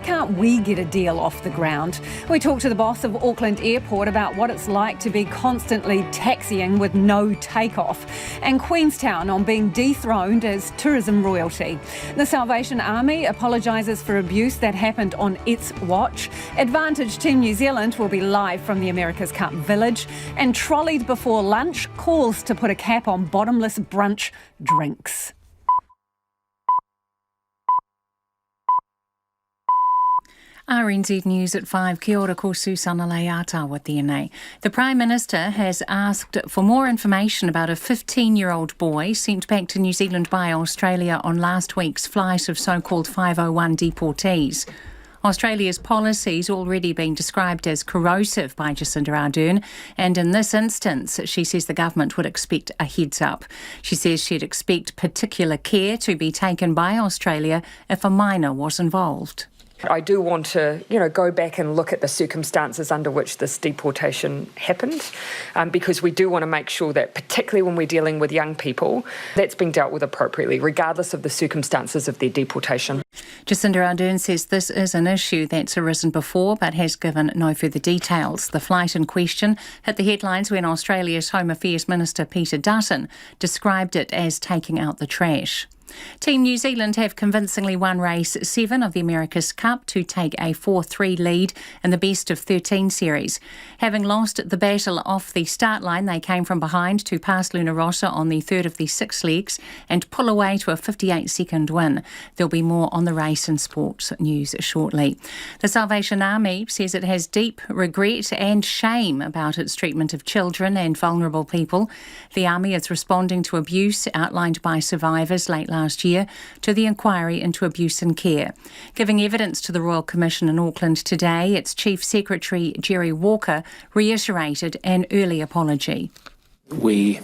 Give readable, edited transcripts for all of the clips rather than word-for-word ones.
can't we get a deal off the ground? We talked to the boss of Auckland Airport about what it's like to be constantly taxiing with no takeoff, and Queenstown on being dethroned as tourism royalty. The Salvation Army apologises for abuse that happened on its watch. Advantage Team New Zealand will be live from the America's Cup Village, and trolleyed before lunch calls to put a cap on bottomless brunch drinks. RNZ News at 5. Kia ora, ko Susana Leata tēnei. The Prime Minister has asked for more information about a 15-year-old boy sent back to New Zealand by Australia on last week's flight of so-called 501 deportees. Australia's policy's already been described as corrosive by Jacinda Ardern, and in this instance, she says the government would expect a heads up. She says she'd expect particular care to be taken by Australia if a minor was involved. I do want to, go back and look at the circumstances under which this deportation happened, because we do want to make sure that, particularly when we're dealing with young people, that's being dealt with appropriately, regardless of the circumstances of their deportation. Jacinda Ardern says this is an issue that's arisen before, but has given no further details. The flight in question hit the headlines when Australia's Home Affairs Minister Peter Dutton described it as taking out the trash. Team New Zealand have convincingly won race 7 of the America's Cup to take a 4-3 lead in the best of 13 series. Having lost the battle off the start line, they came from behind to pass Luna Rossa on the third of the 6 legs and pull away to a 58-second win. There'll be more on the race and sports news shortly. The Salvation Army says it has deep regret and shame about its treatment of children and vulnerable people. The Army is responding to abuse outlined by survivors late last year to the inquiry into abuse and care. Giving evidence to the Royal Commission in Auckland today, its Chief Secretary Jerry Walker reiterated an early apology. We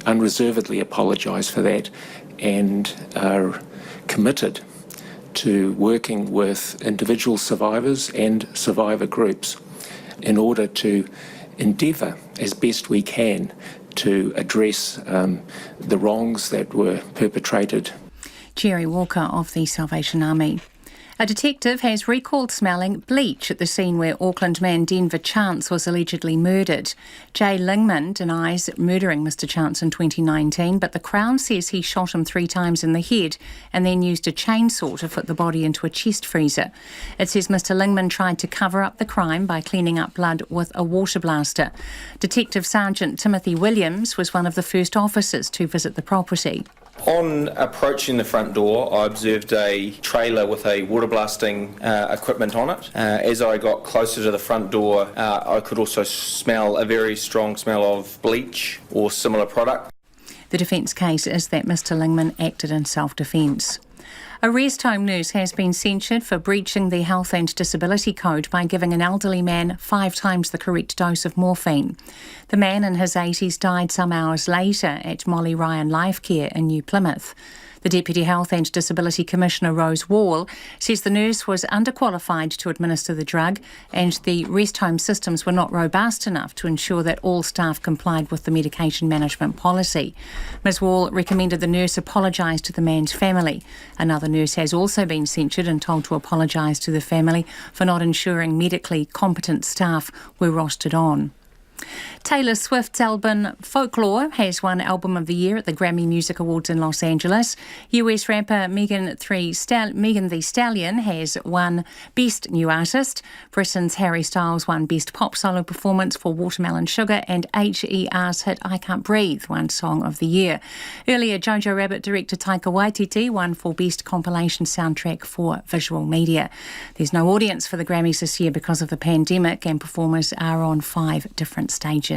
unreservedly apologise for that and are committed to working with individual survivors and survivor groups in order to endeavour as best we can to address the wrongs that were perpetrated. Jerry Walker of the Salvation Army. A detective has recalled smelling bleach at the scene where Auckland man Denver Chance was allegedly murdered. Jay Lingman denies murdering Mr Chance in 2019, but the Crown says he shot him 3 times in the head and then used a chainsaw to fit the body into a chest freezer. It says Mr Lingman tried to cover up the crime by cleaning up blood with a water blaster. Detective Sergeant Timothy Williams was one of the first officers to visit the property. On approaching the front door, I observed a trailer with a water blasting equipment on it. As I got closer to the front door, I could also smell a very strong smell of bleach or similar product. The defence case is that Mr Lingman acted in self-defence. A rest home nurse has been censured for breaching the Health and Disability Code by giving an elderly man 5 times the correct dose of morphine. The man in his 80s died some hours later at Molly Ryan Life Care in New Plymouth. The Deputy Health and Disability Commissioner Rose Wall says the nurse was underqualified to administer the drug and the rest home systems were not robust enough to ensure that all staff complied with the medication management policy. Ms Wall recommended the nurse apologise to the man's family. Another nurse has also been censured and told to apologise to the family for not ensuring medically competent staff were rostered on. Taylor Swift's album Folklore has won Album of the Year at the Grammy Music Awards in Los Angeles. US rapper Megan Thee Stallion has won Best New Artist. Britain's Harry Styles won Best Pop Solo Performance for Watermelon Sugar, and HER's hit I Can't Breathe won Song of the Year. Earlier, Jojo Rabbit director Taika Waititi won for Best Compilation Soundtrack for Visual Media. There's no audience for the Grammys this year because of the pandemic, and performers are on 5 different stages.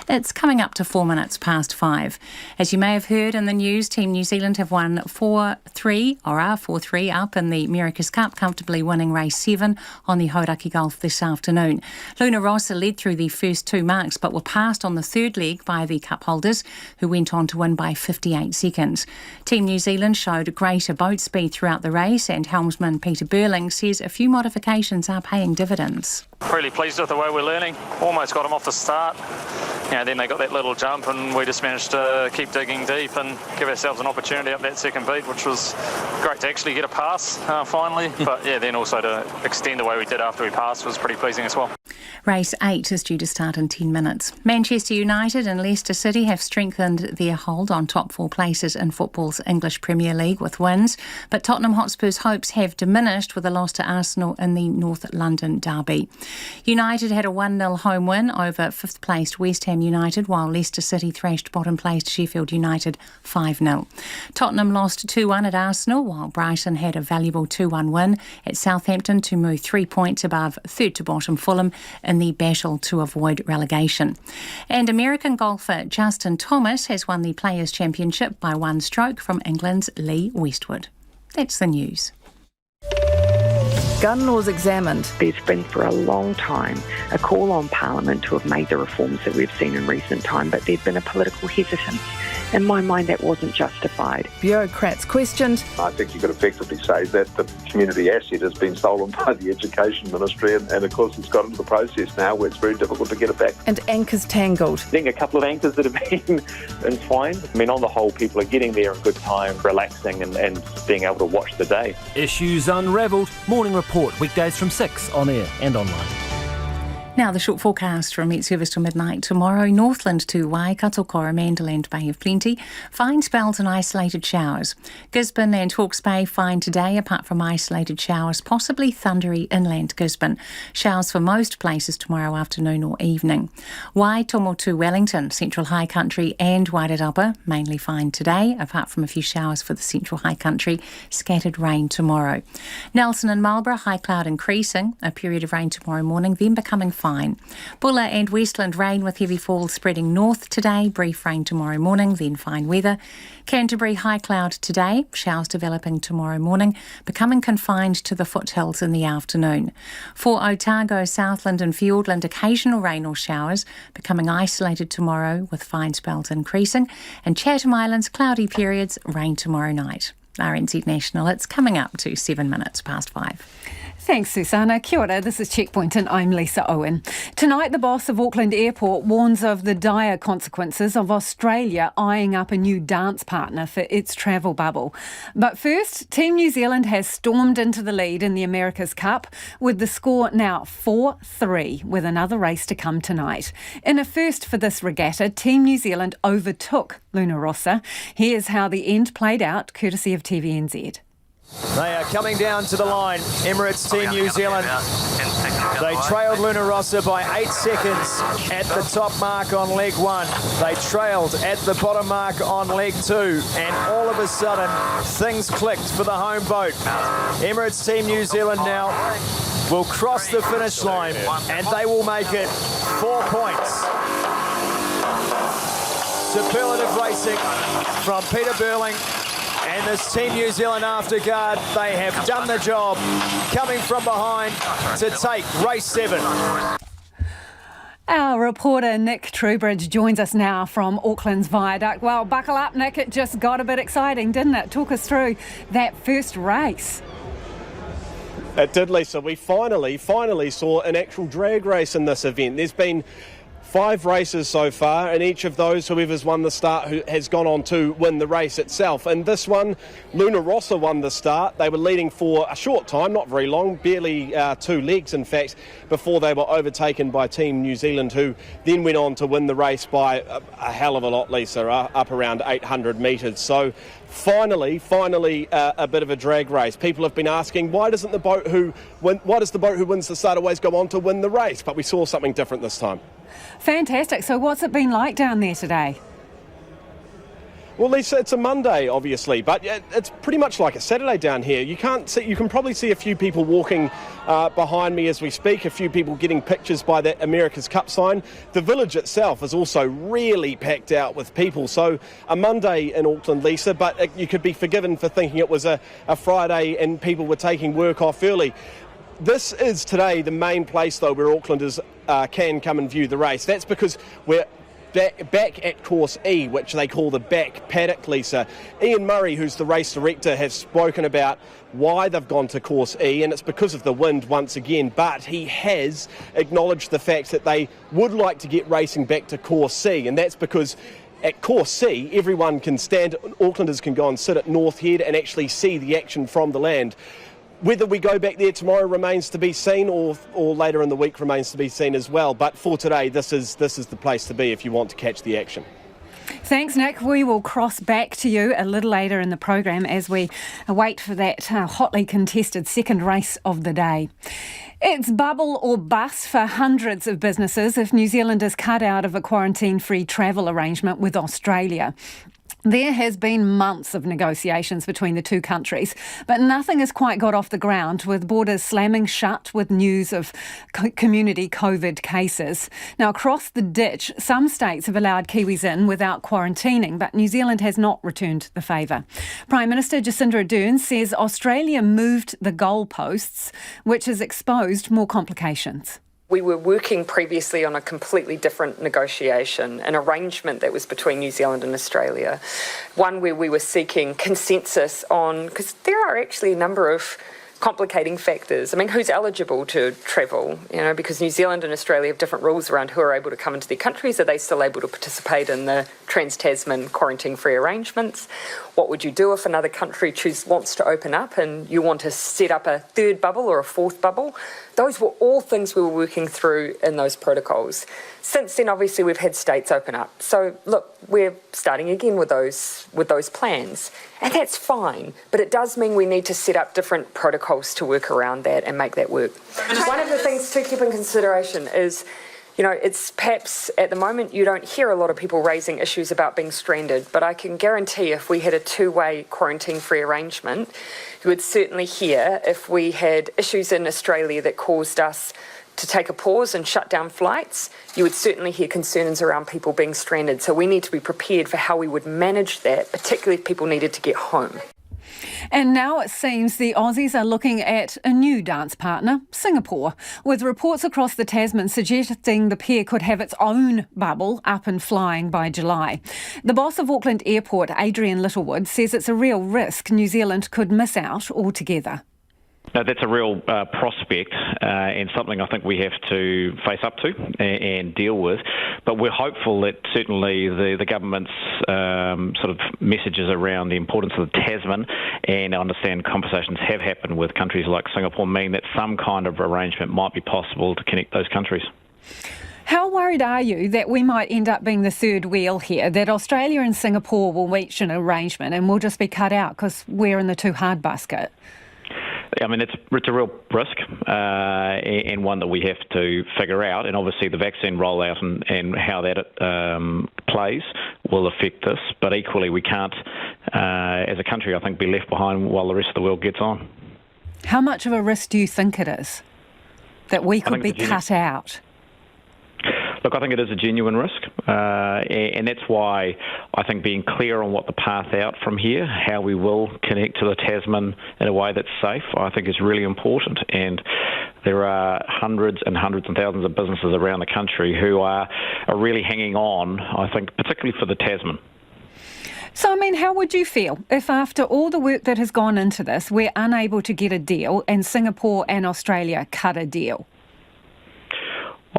It's coming up to 4 minutes past 5. As you may have heard in the news, Team New Zealand have won 4-3 up in the America's Cup, comfortably winning race 7 on the Hauraki Gulf this afternoon. Luna Rossa led through the first 2 marks but were passed on the third leg by the cup holders, who went on to win by 58 seconds. Team New Zealand showed greater boat speed throughout the race, and helmsman Peter Burling says a few modifications are paying dividends. Really pleased with the way we're learning. Almost got him off the start. then they got that little jump and we just managed to keep digging deep and give ourselves an opportunity up that second beat, which was great to actually get a pass finally. But then also to extend the way we did after we passed was pretty pleasing as well. Race 8 is due to start in 10 minutes. Manchester United and Leicester City have strengthened their hold on top 4 places in football's English Premier League with wins, but Tottenham Hotspur's hopes have diminished with a loss to Arsenal in the North London derby. United had a 1-0 home win over 5th placed West Ham United, while Leicester City thrashed bottom placed Sheffield United 5-0. Tottenham lost 2-1 at Arsenal, while Brighton had a valuable 2-1 win at Southampton to move 3 points above third to bottom Fulham in the battle to avoid relegation. And American golfer Justin Thomas has won the Players' Championship by 1 stroke from England's Lee Westwood. That's the news. Gun laws examined. There's been for a long time a call on Parliament to have made the reforms that we've seen in recent time, but there'd been a political hesitance. In my mind, that wasn't justified. Bureaucrats questioned. I think you could effectively say that the community asset has been stolen by the Education Ministry, and of course it's got into the process now where it's very difficult to get it back. And anchors tangled. I think a couple of anchors that have been entwined. I mean, on the whole, people are getting there in good time, relaxing and being able to watch the day. Issues unravelled. Morning Report, weekdays from 6 on air and online. Now the short forecast from Met Service till midnight tomorrow. Northland to Waikato, Coromandel and Bay of Plenty. Fine spells and isolated showers. Gisborne and Hawke's Bay fine today apart from isolated showers, possibly thundery inland Gisborne. Showers for most places tomorrow afternoon or evening. Waitomo to Wellington, Central High Country and Wairarapa, mainly fine today apart from a few showers for the Central High Country. Scattered rain tomorrow. Nelson and Marlborough, high cloud increasing. A period of rain tomorrow morning, then becoming fine. Bulla and Westland rain with heavy falls spreading north today, brief rain tomorrow morning, then fine weather. Canterbury high cloud today, showers developing tomorrow morning, becoming confined to the foothills in the afternoon. For Otago, Southland and Fiordland, occasional rain or showers, becoming isolated tomorrow with fine spells increasing. And Chatham Islands, cloudy periods, rain tomorrow night. RNZ National, it's coming up to 7 minutes past 5. Thanks, Susanna. Kia ora, this is Checkpoint and I'm Lisa Owen. Tonight, the boss of Auckland Airport warns of the dire consequences of Australia eyeing up a new dance partner for its travel bubble. But first, Team New Zealand has stormed into the lead in the America's Cup, with the score now 4-3, with another race to come tonight. In a first for this regatta, Team New Zealand overtook Luna Rossa. Here's how the end played out, courtesy of TVNZ. They are coming down to the line. Emirates Team New Zealand. They trailed Luna Rossa by 8 seconds at the top mark on leg 1. They trailed at the bottom mark on leg 2. And all of a sudden, things clicked for the home boat. Emirates Team New Zealand now will cross the finish line and they will make it 4 points. Superlative racing from Peter Burling. And this Team New Zealand afterguard, they have done the job, coming from behind to take race 7. Our reporter Nick Trubridge joins us now from Auckland's Viaduct. Well, buckle up, Nick. It just got a bit exciting, didn't it? Talk us through that first race. It did, Lisa. We finally saw an actual drag race in this event. There's been 5 races so far, and each of those, whoever's won the start, who has gone on to win the race itself. And this one, Luna Rossa won the start. They were leading for a short time, not very long, barely 2 legs in fact, before they were overtaken by Team New Zealand, who then went on to win the race by a hell of a lot, Lisa, up around 800 metres. So finally, a bit of a drag race. People have been asking, why does the boat who wins the start always go on to win the race? But we saw something different this time. Fantastic. So what's it been like down there today? Well, Lisa, it's a Monday, obviously, but it's pretty much like a Saturday down here. You can probably see a few people walking behind me as we speak, a few people getting pictures by that America's Cup sign. The village itself is also really packed out with people. So a Monday in Auckland, Lisa, but you could be forgiven for thinking it was a Friday and people were taking work off early. This is today the main place, though, where Aucklanders can come and view the race. That's because we're back at course E, which they call the back paddock, Lisa. Ian Murray, who's the race director, has spoken about why they've gone to course E, and it's because of the wind once again, but he has acknowledged the fact that they would like to get racing back to course C, and that's because at course C, everyone can stand, Aucklanders can go and sit at North Head and actually see the action from the land. Whether we go back there tomorrow remains to be seen, or later in the week remains to be seen as well. But for today, this is the place to be if you want to catch the action. Thanks, Nick. We will cross back to you a little later in the program as we wait for that hotly contested second race of the day. It's bubble or bust for hundreds of businesses if New Zealand is cut out of a quarantine-free travel arrangement with Australia. There has been months of negotiations between the two countries, but nothing has quite got off the ground, with borders slamming shut with news of community COVID cases. Now, across the ditch, some states have allowed Kiwis in without quarantining, but New Zealand has not returned the favour. Prime Minister Jacinda Ardern says Australia moved the goalposts, which has exposed more complications. We were working previously on a completely different negotiation, an arrangement that was between New Zealand and Australia, one where we were seeking consensus on, because there are actually a number of complicating factors. I mean, who's eligible to travel? You know, because New Zealand and Australia have different rules around who are able to come into their countries. Are they still able to participate in the trans-Tasman quarantine-free arrangements? What would you do if another country wants to open up and you want to set up a third bubble or a fourth bubble? Those were all things we were working through in those protocols. Since then, obviously, we've had states open up. So, look, we're starting again with those plans. And that's fine. But it does mean we need to set up different protocols to work around that and make that work. One of the things to keep in consideration is, you know, it's perhaps at the moment you don't hear a lot of people raising issues about being stranded, but I can guarantee if we had a two-way quarantine-free arrangement, you would certainly hear if we had issues in Australia that caused us to take a pause and shut down flights, you would certainly hear concerns around people being stranded. So we need to be prepared for how we would manage that, particularly if people needed to get home. And now it seems the Aussies are looking at a new dance partner, Singapore, with reports across the Tasman suggesting the pair could have its own bubble up and flying by July. The boss of Auckland Airport, Adrian Littlewood, says it's a real risk New Zealand could miss out altogether. No, that's a real prospect and something I think we have to face up to and deal with. But we're hopeful that certainly the government's sort of messages around the importance of the Tasman, and I understand conversations have happened with countries like Singapore, mean that some kind of arrangement might be possible to connect those countries. How worried are you that we might end up being the third wheel here, that Australia and Singapore will reach an arrangement and we'll just be cut out because we're in the too hard basket? I mean, it's a real risk and one that we have to figure out. And obviously the vaccine rollout and how that plays will affect this. But equally, we can't, as a country, I think, be left behind while the rest of the world gets on. How much of a risk do you think it is that we could be cut out? Look, I think it is a genuine risk, and that's why I think being clear on what the path out from here, how we will connect to the Tasman in a way that's safe, I think is really important. And there are hundreds and hundreds and thousands of businesses around the country who are really hanging on, I think, particularly for the Tasman. So, I mean, how would you feel if after all the work that has gone into this, we're unable to get a deal and Singapore and Australia cut a deal?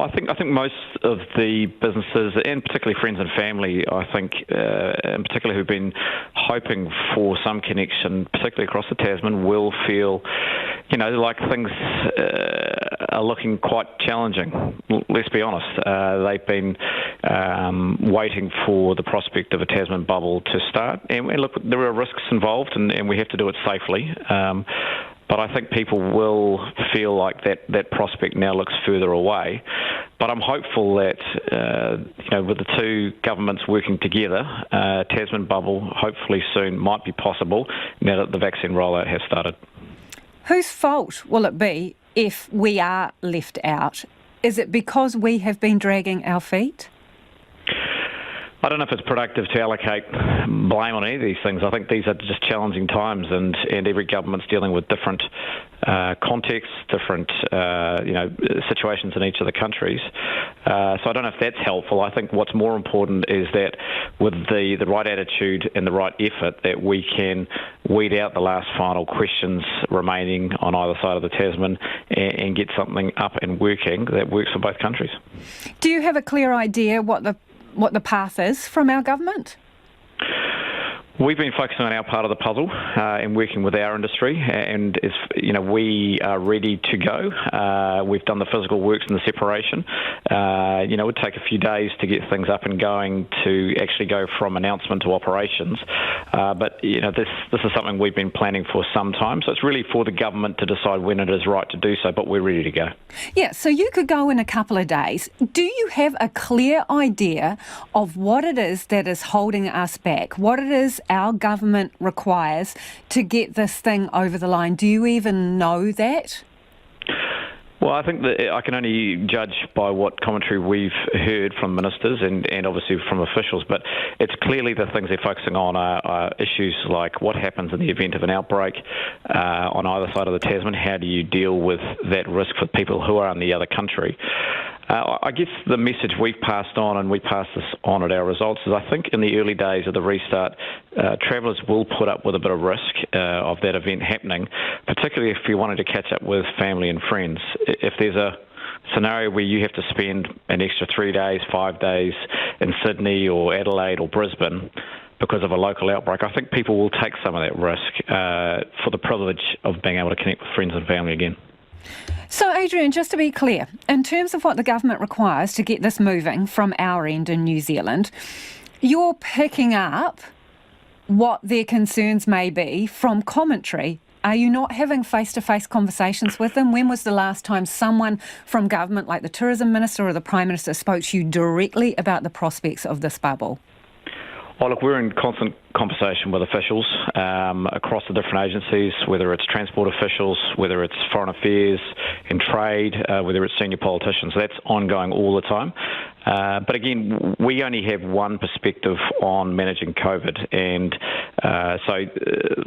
I think most of the businesses, and particularly friends and family, I think, in particular who've been hoping for some connection, particularly across the Tasman, will feel, you know, like things are looking quite challenging. Let's be honest. They've been waiting for the prospect of a Tasman bubble to start. And look, there are risks involved, and we have to do it safely. But I think people will feel like that prospect now looks further away. But I'm hopeful that, you know, with the two governments working together, Tasman bubble hopefully soon might be possible now that the vaccine rollout has started. Whose fault will it be if we are left out? Is it because we have been dragging our feet? I don't know if it's productive to allocate blame on any of these things. I think these are just challenging times, and every government's dealing with different contexts, different situations in each of the countries. So I don't know if that's helpful. I think what's more important is that with the right attitude and the right effort, that we can weed out the last final questions remaining on either side of the Tasman and get something up and working that works for both countries. Do you have a clear idea what the path is from our government? We've been focusing on our part of the puzzle and working with our industry, and we are ready to go. We've done the physical works and the separation. It would take a few days to get things up and going to actually go from announcement to operations. But this is something we've been planning for some time, so it's really for the government to decide when it is right to do so, but we're ready to go. Yeah, so you could go in a couple of days. Do you have a clear idea of what it is that is holding us back? What it is our government requires to get this thing over the line? Do you even know that? Well, I think that I can only judge by what commentary we've heard from ministers and obviously from officials, but it's clearly the things they're focusing on are issues like what happens in the event of an outbreak on either side of the Tasman. How do you deal with that risk for people who are in the other country? I guess the message we've passed on, and we passed this on at our results, is I think in the early days of the restart, travellers will put up with a bit of risk of that event happening, particularly if you wanted to catch up with family and friends. If there's a scenario where you have to spend an extra 3 days, 5 days in Sydney or Adelaide or Brisbane because of a local outbreak, I think people will take some of that risk for the privilege of being able to connect with friends and family again. So, Adrian, just to be clear, in terms of what the government requires to get this moving from our end in New Zealand, you're picking up what their concerns may be from commentary. Are you not having face-to-face conversations with them? When was the last time someone from government, like the Tourism Minister or the Prime Minister, spoke to you directly about the prospects of this bubble? Oh, look, we're in constant conversation with officials across the different agencies, whether it's transport officials, whether it's foreign affairs and trade, whether it's senior politicians. So that's ongoing all the time. But again, we only have one perspective on managing COVID, and so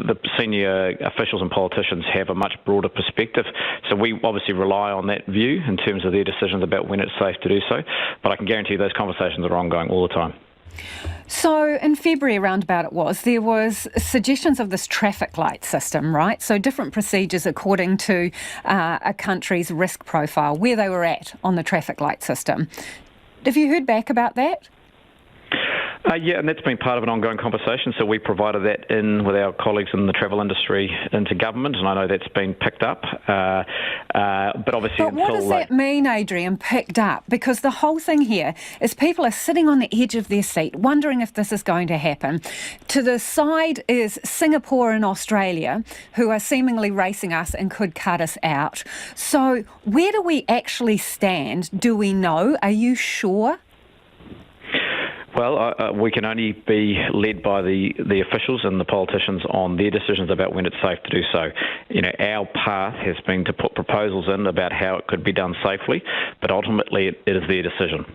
the senior officials and politicians have a much broader perspective. So we obviously rely on that view in terms of their decisions about when it's safe to do so. But I can guarantee those conversations are ongoing all the time. So in February, there was suggestions of this traffic light system, right? So different procedures according to a country's risk profile, where they were at on the traffic light system. Have you heard back about that? Yeah, and that's been part of an ongoing conversation. So we provided that in with our colleagues in the travel industry into government, and I know that's been picked up. But obviously, but what does that mean, Adrian, picked up? Because the whole thing here is people are sitting on the edge of their seat, wondering if this is going to happen. To the side is Singapore and Australia, who are seemingly racing us and could cut us out. So where do we actually stand? Do we know? Are you sure? Well, we can only be led by the officials and the politicians on their decisions about when it's safe to do so. Our path has been to put proposals in about how it could be done safely, but ultimately it is their decision.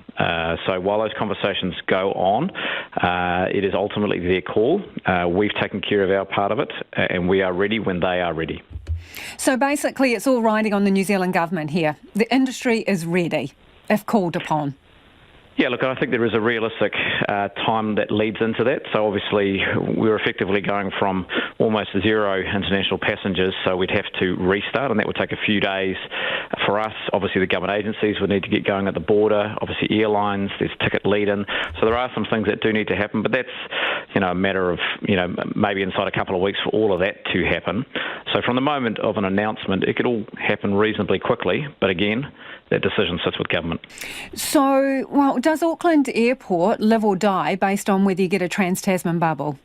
So while those conversations go on, it is ultimately their call. We've taken care of our part of it, and we are ready when they are ready. So basically it's all riding on the New Zealand government here. The industry is ready, if called upon. Yeah, look, I think there is a realistic time that leads into that. So obviously we're effectively going from almost zero international passengers, so we'd have to restart, and that would take a few days for us. Obviously the government agencies would need to get going at the border, obviously airlines, there's ticket lead-in. So there are some things that do need to happen, but that's, a matter of, maybe inside a couple of weeks for all of that to happen. So from the moment of an announcement, it could all happen reasonably quickly, but again, that decision sits with government. So, does Auckland Airport live or die based on whether you get a trans-Tasman bubble?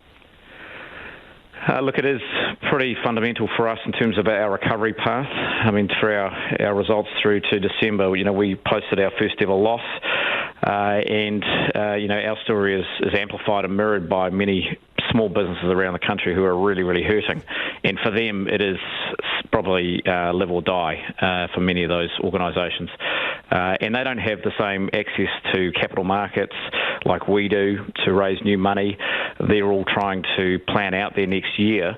Look, it is pretty fundamental for us in terms of our recovery path. I mean, for our results through to December, we posted our first ever loss. And our story is amplified and mirrored by many small businesses around the country who are really, really hurting. And for them, it is probably live or die for many of those organisations. And they don't have the same access to capital markets like we do to raise new money. They're all trying to plan out their next year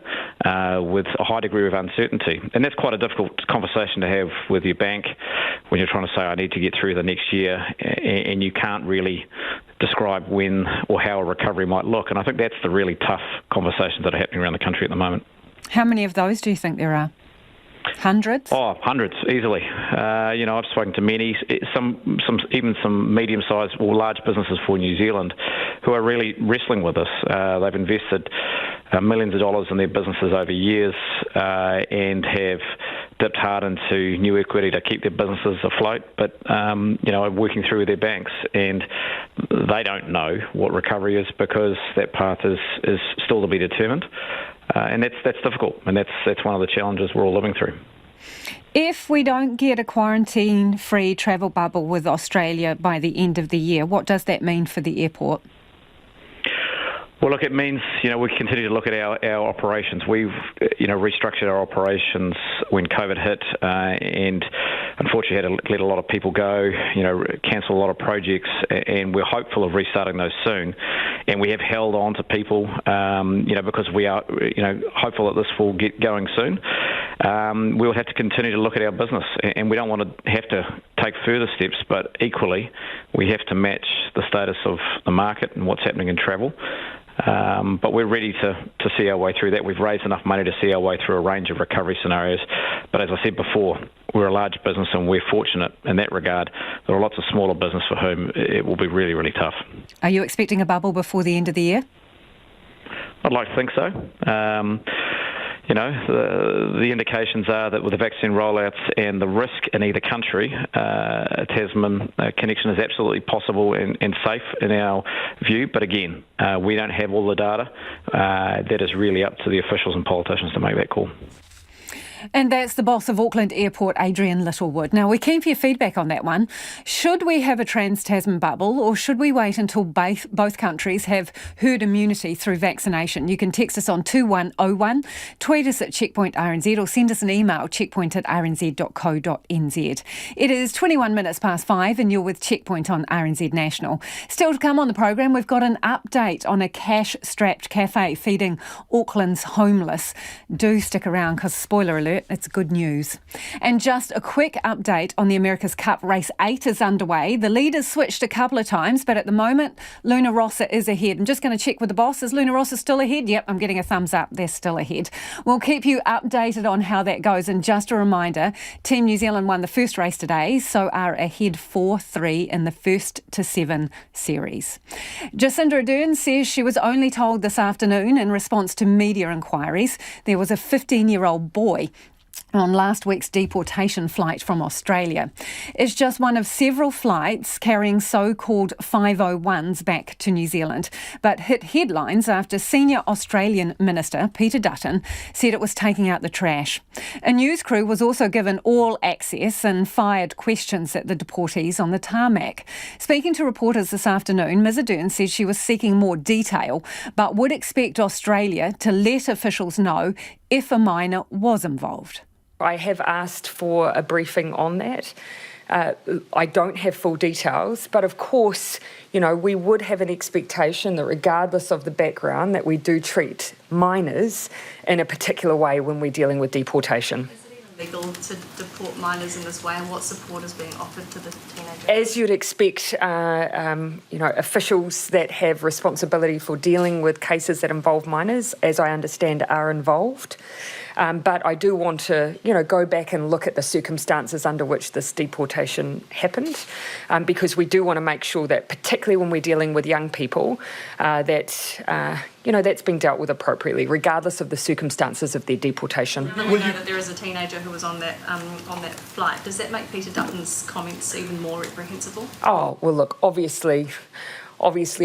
with a high degree of uncertainty. And that's quite a difficult conversation to have with your bank when you're trying to say, I need to get through the next year, and you can't really describe when or how a recovery might look. And I think that's the really tough conversations that are happening around the country at the moment. How many of those do you think there are? Hundreds? Oh, hundreds, easily. I've spoken to many, even some medium-sized or large businesses for New Zealand who are really wrestling with this. They've invested millions of dollars in their businesses over years and have dipped hard into new equity to keep their businesses afloat, but are working through with their banks, and they don't know what recovery is because that path is still to be determined. And that's difficult, and that's one of the challenges we're all living through. If we don't get a quarantine-free travel bubble with Australia by the end of the year, what does that mean for the airport? Well, look, it means, we continue to look at our operations. We've, restructured our operations when COVID hit and unfortunately had to let a lot of people go, cancel a lot of projects, and we're hopeful of restarting those soon. And we have held on to people, because we are, hopeful that this will get going soon. We'll have to continue to look at our business, and we don't want to have to take further steps, but equally we have to match the status of the market and what's happening in travel. But we're ready to see our way through that. We've raised enough money to see our way through a range of recovery scenarios. But as I said before, we're a large business and we're fortunate in that regard. There are lots of smaller business for whom it will be really, really tough. Are you expecting a bubble before the end of the year? I'd like to think so. The indications are that with the vaccine rollouts and the risk in either country, a Tasman connection is absolutely possible and safe in our view. But again, we don't have all the data. That is really up to the officials and politicians to make that call. And that's the boss of Auckland Airport, Adrian Littlewood. Now, we're keen for your feedback on that one. Should we have a trans-Tasman bubble, or should we wait until both countries have herd immunity through vaccination? You can text us on 2101, tweet us at Checkpoint RNZ, or send us an email, checkpoint@rnz.co.nz. It is 21 minutes past 5 and you're with Checkpoint on RNZ National. Still to come on the program, we've got an update on a cash-strapped cafe feeding Auckland's homeless. Do stick around because, spoiler alert, it's good news. And just a quick update on the America's Cup. Race 8 is underway. The leaders switched a couple of times, but at the moment, Luna Rossa is ahead. I'm just going to check with the boss. Is Luna Rossa still ahead? Yep, I'm getting a thumbs up. They're still ahead. We'll keep you updated on how that goes. And just a reminder, Team New Zealand won the first race today, so are ahead 4-3 in the 1st to 7 series. Jacinda Ardern says she was only told this afternoon in response to media inquiries there was a 15-year-old boy on last week's deportation flight from Australia. It's just one of several flights carrying so-called 501s back to New Zealand, but hit headlines after Senior Australian Minister Peter Dutton said it was taking out the trash. A news crew was also given all access and fired questions at the deportees on the tarmac. Speaking to reporters this afternoon, Ms Ardern said she was seeking more detail, but would expect Australia to let officials know if a minor was involved. I have asked for a briefing on that. I don't have full details, but of course, we would have an expectation that regardless of the background, that we do treat minors in a particular way when we're dealing with deportation. Is it even legal to deport minors in this way, and what support is being offered to the teenagers? As you'd expect, officials that have responsibility for dealing with cases that involve minors, as I understand, are involved. But I do want to, go back and look at the circumstances under which this deportation happened, because we do want to make sure that, particularly when we're dealing with young people, that's been dealt with appropriately, regardless of the circumstances of their deportation. Now that we know that there is a teenager who was on that flight, does that make Peter Dutton's comments even more reprehensible? Oh, well, look, obviously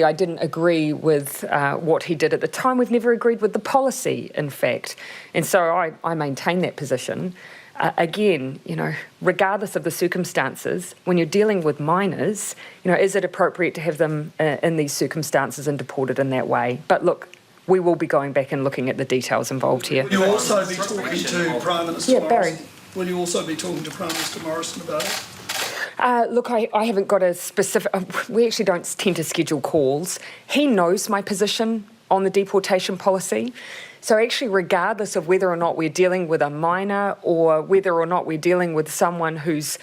I didn't agree with what he did at the time. We've never agreed with the policy, in fact. And so I maintain that position. Again, regardless of the circumstances, when you're dealing with minors, is it appropriate to have them in these circumstances and deported in that way? But look, we will be going back and looking at the details involved here. Will you also be talking to Prime Minister Barry. Morrison? Will you also be talking to Prime Minister Morrison about it? Look, I haven't got a specific... we actually don't tend to schedule calls. He knows my position on the deportation policy. So actually, regardless of whether or not we're dealing with a minor or whether or not we're dealing with someone who's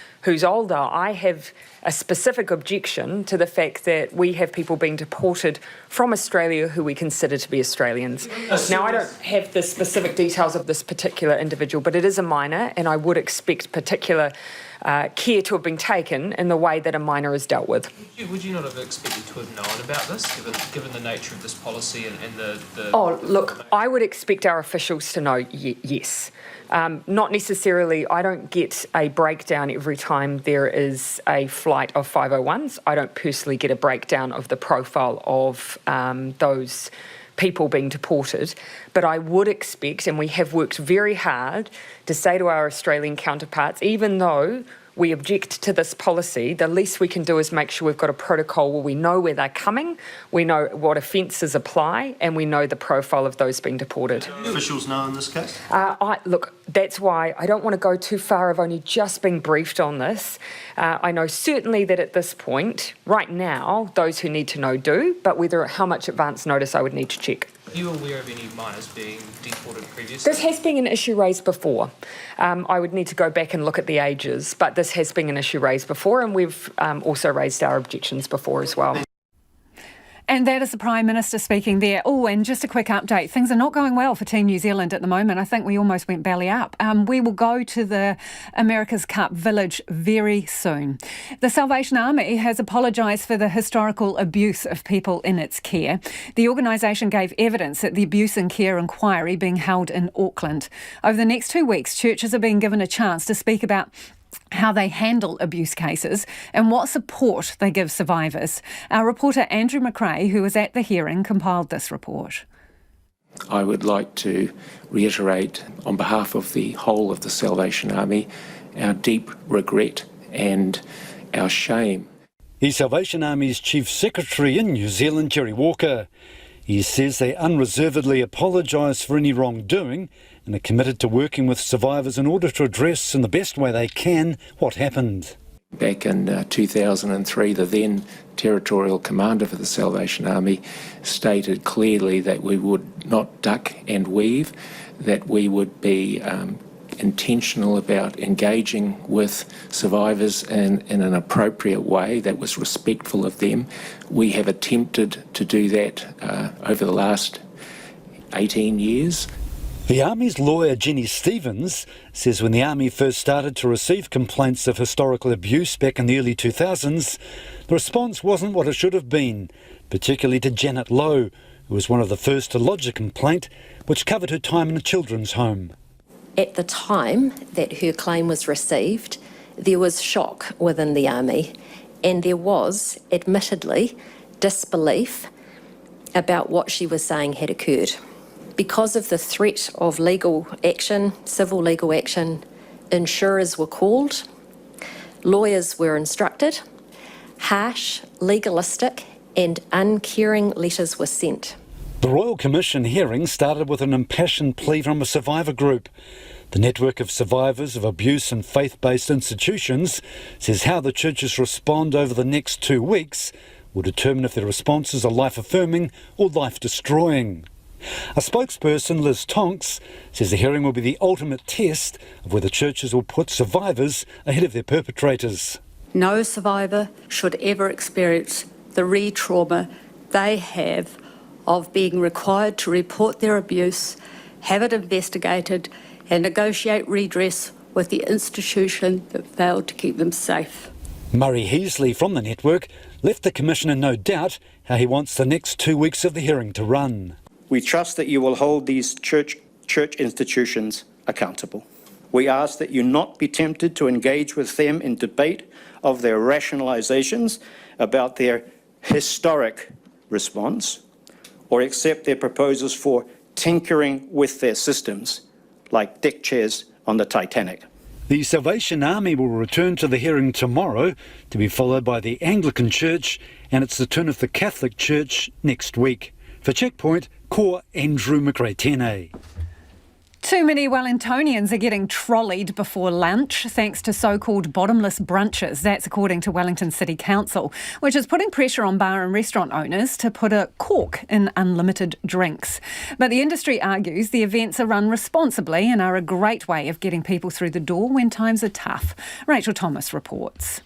older, I have a specific objection to the fact that we have people being deported from Australia who we consider to be Australians. Now, I don't have the specific details of this particular individual, but it is a minor, and I would expect particular care to have been taken in the way that a minor is dealt with. Would you not have expected to have known about this, given the nature of this policy and the... Oh, look, I would expect our officials to know, yes. Not necessarily, I don't get a breakdown every time there is a flight of 501s. I don't personally get a breakdown of the profile of those people being deported, but I would expect, and we have worked very hard to say to our Australian counterparts, even though we object to this policy, the least we can do is make sure we've got a protocol where we know where they're coming, we know what offences apply, and we know the profile of those being deported. Do officials know in this case? Look, that's why I don't want to go too far. I've only just been briefed on this. I know certainly that at this point, right now, those who need to know do, but how much advance notice I would need to check. Are you aware of any minors being deported previously? This has been an issue raised before. I would need to go back and look at the ages, but this has been an issue raised before, and we've also raised our objections before as well. And that is the Prime Minister speaking there. Oh, and just a quick update. Things are not going well for Team New Zealand at the moment. I think we almost went belly up. We will go to the America's Cup Village very soon. The Salvation Army has apologised for the historical abuse of people in its care. The organisation gave evidence at the Abuse and Care Inquiry being held in Auckland. Over the next 2 weeks, churches are being given a chance to speak about how they handle abuse cases and what support they give survivors. Our reporter Andrew McRae, who was at the hearing, compiled this report. I would like to reiterate on behalf of the whole of the Salvation Army our deep regret and our shame. He's Salvation Army's Chief Secretary in New Zealand, Jerry Walker. He says they unreservedly apologise for any wrongdoing and are committed to working with survivors in order to address in the best way they can what happened. Back in 2003, the then Territorial Commander for the Salvation Army stated clearly that we would not duck and weave, that we would be intentional about engaging with survivors in an appropriate way that was respectful of them. We have attempted to do that over the last 18 years. The Army's lawyer Jenny Stevens says when the Army first started to receive complaints of historical abuse back in the early 2000s, the response wasn't what it should have been, particularly to Janet Lowe, who was one of the first to lodge a complaint which covered her time in a children's home. At the time that her claim was received, there was shock within the Army, and there was, admittedly, disbelief about what she was saying had occurred. Because of the threat of legal action, civil legal action, insurers were called, lawyers were instructed, harsh, legalistic and uncaring letters were sent. The Royal Commission hearing started with an impassioned plea from a survivor group. The network of survivors of abuse in faith-based institutions says how the churches respond over the next 2 weeks will determine if their responses are life-affirming or life-destroying. A spokesperson, Liz Tonks, says the hearing will be the ultimate test of whether churches will put survivors ahead of their perpetrators. No survivor should ever experience the re-trauma they have of being required to report their abuse, have it investigated and negotiate redress with the institution that failed to keep them safe. Murray Heasley from the network left the Commission in no doubt how he wants the next 2 weeks of the hearing to run. We trust that you will hold these church institutions accountable. We ask that you not be tempted to engage with them in debate of their rationalisations about their historic response or accept their proposals for tinkering with their systems, like deck chairs on the Titanic. The Salvation Army will return to the hearing tomorrow, to be followed by the Anglican Church, and it's the turn of the Catholic Church next week. For Checkpoint, ko Andrew McRae-Tene. Too many Wellingtonians are getting trolleyed before lunch thanks to so-called bottomless brunches. That's according to Wellington City Council, which is putting pressure on bar and restaurant owners to put a cork in unlimited drinks. But the industry argues the events are run responsibly and are a great way of getting people through the door when times are tough. Rachel Thomas reports.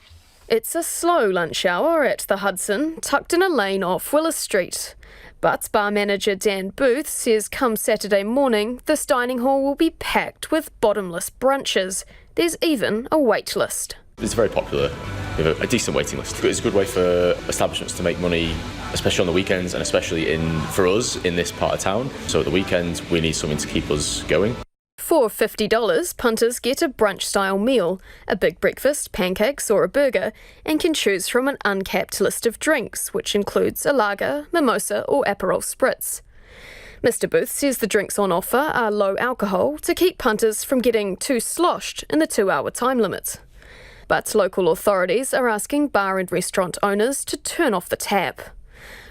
It's a slow lunch hour at the Hudson, tucked in a lane off Willis Street. But bar manager Dan Booth says come Saturday morning, this dining hall will be packed with bottomless brunches. There's even a wait list. It's very popular. We have a decent waiting list. It's a good way for establishments to make money, especially on the weekends and especially for us in this part of town. So at the weekends, we need something to keep us going. For $50, punters get a brunch-style meal, a big breakfast, pancakes or a burger, and can choose from an uncapped list of drinks, which includes a lager, mimosa or Aperol Spritz. Mr Booth says the drinks on offer are low alcohol to keep punters from getting too sloshed in the 2-hour time limit. But local authorities are asking bar and restaurant owners to turn off the tap.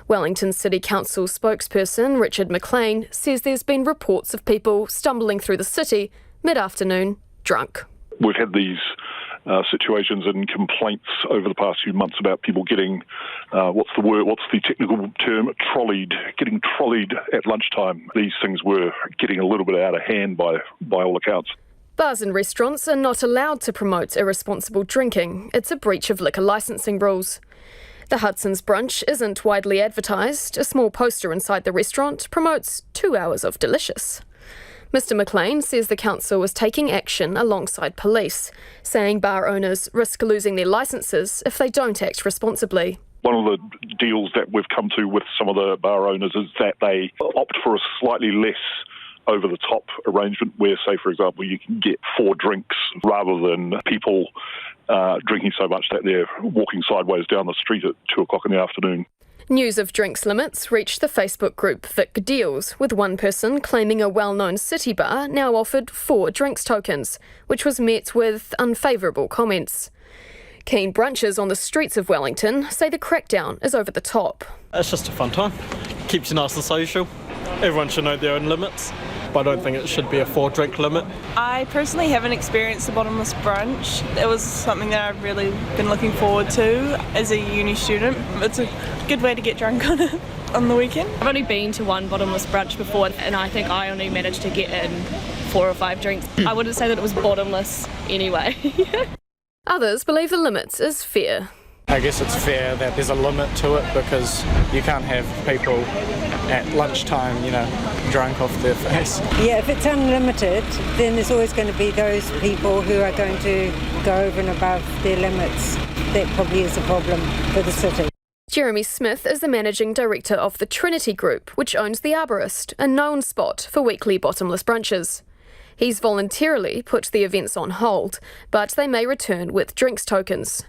Wellington City Council spokesperson Richard McLean says there's been reports of people stumbling through the city mid-afternoon drunk. We've had these situations and complaints over the past few months about people getting, what's the technical term, getting trolleyed at lunchtime. These things were getting a little bit out of hand by all accounts. Bars and restaurants are not allowed to promote irresponsible drinking. It's a breach of liquor licensing rules. The Hudson's brunch isn't widely advertised. A small poster inside the restaurant promotes 2 hours of delicious. Mr McLean says the council is taking action alongside police, saying bar owners risk losing their licences if they don't act responsibly. One of the deals that we've come to with some of the bar owners is that they opt for a slightly less over-the-top arrangement where, say, for example, you can get 4 drinks rather than people drinking so much that they're walking sideways down the street at 2 o'clock in the afternoon. News of drinks limits reached the Facebook group Vic Deals, with one person claiming a well-known city bar now offered 4 drinks tokens, which was met with unfavourable comments. Keen brunches on the streets of Wellington say the crackdown is over the top. It's just a fun time. Keeps you nice and social. Everyone should know their own limits, but I don't think it should be a 4-drink limit. I personally haven't experienced the bottomless brunch. It was something that I've really been looking forward to as a uni student. It's a good way to get drunk on it on the weekend. I've only been to one bottomless brunch before, and I think I only managed to get in 4 or 5 drinks. I wouldn't say that it was bottomless anyway. Others believe the limit is fair. I guess it's fair that there's a limit to it because you can't have people at lunchtime, drunk off their face. Yeah, if it's unlimited, then there's always going to be those people who are going to go over and above their limits. That probably is a problem for the city. Jeremy Smith is the managing director of the Trinity Group, which owns the Arborist, a known spot for weekly bottomless brunches. He's voluntarily put the events on hold, but they may return with drinks tokens.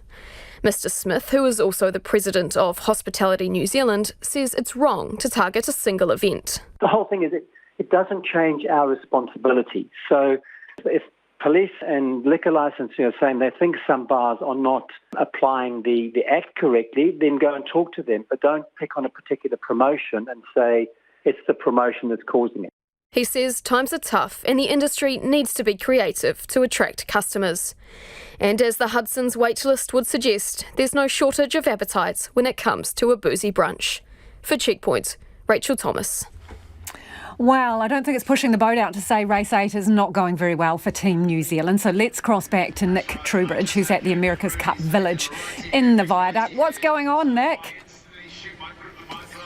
Mr Smith, who is also the president of Hospitality New Zealand, says it's wrong to target a single event. The whole thing is it doesn't change our responsibility. So if police and liquor licensing are saying they think some bars are not applying the act correctly, then go and talk to them. But don't pick on a particular promotion and say it's the promotion that's causing it. He says times are tough and the industry needs to be creative to attract customers. And as the Hudson's waitlist would suggest, there's no shortage of appetites when it comes to a boozy brunch. For Checkpoint, Rachel Thomas. Well, I don't think it's pushing the boat out to say race 8 is not going very well for Team New Zealand. So let's cross back to Nick Trubridge, who's at the America's Cup Village in the Viaduct. What's going on, Nick?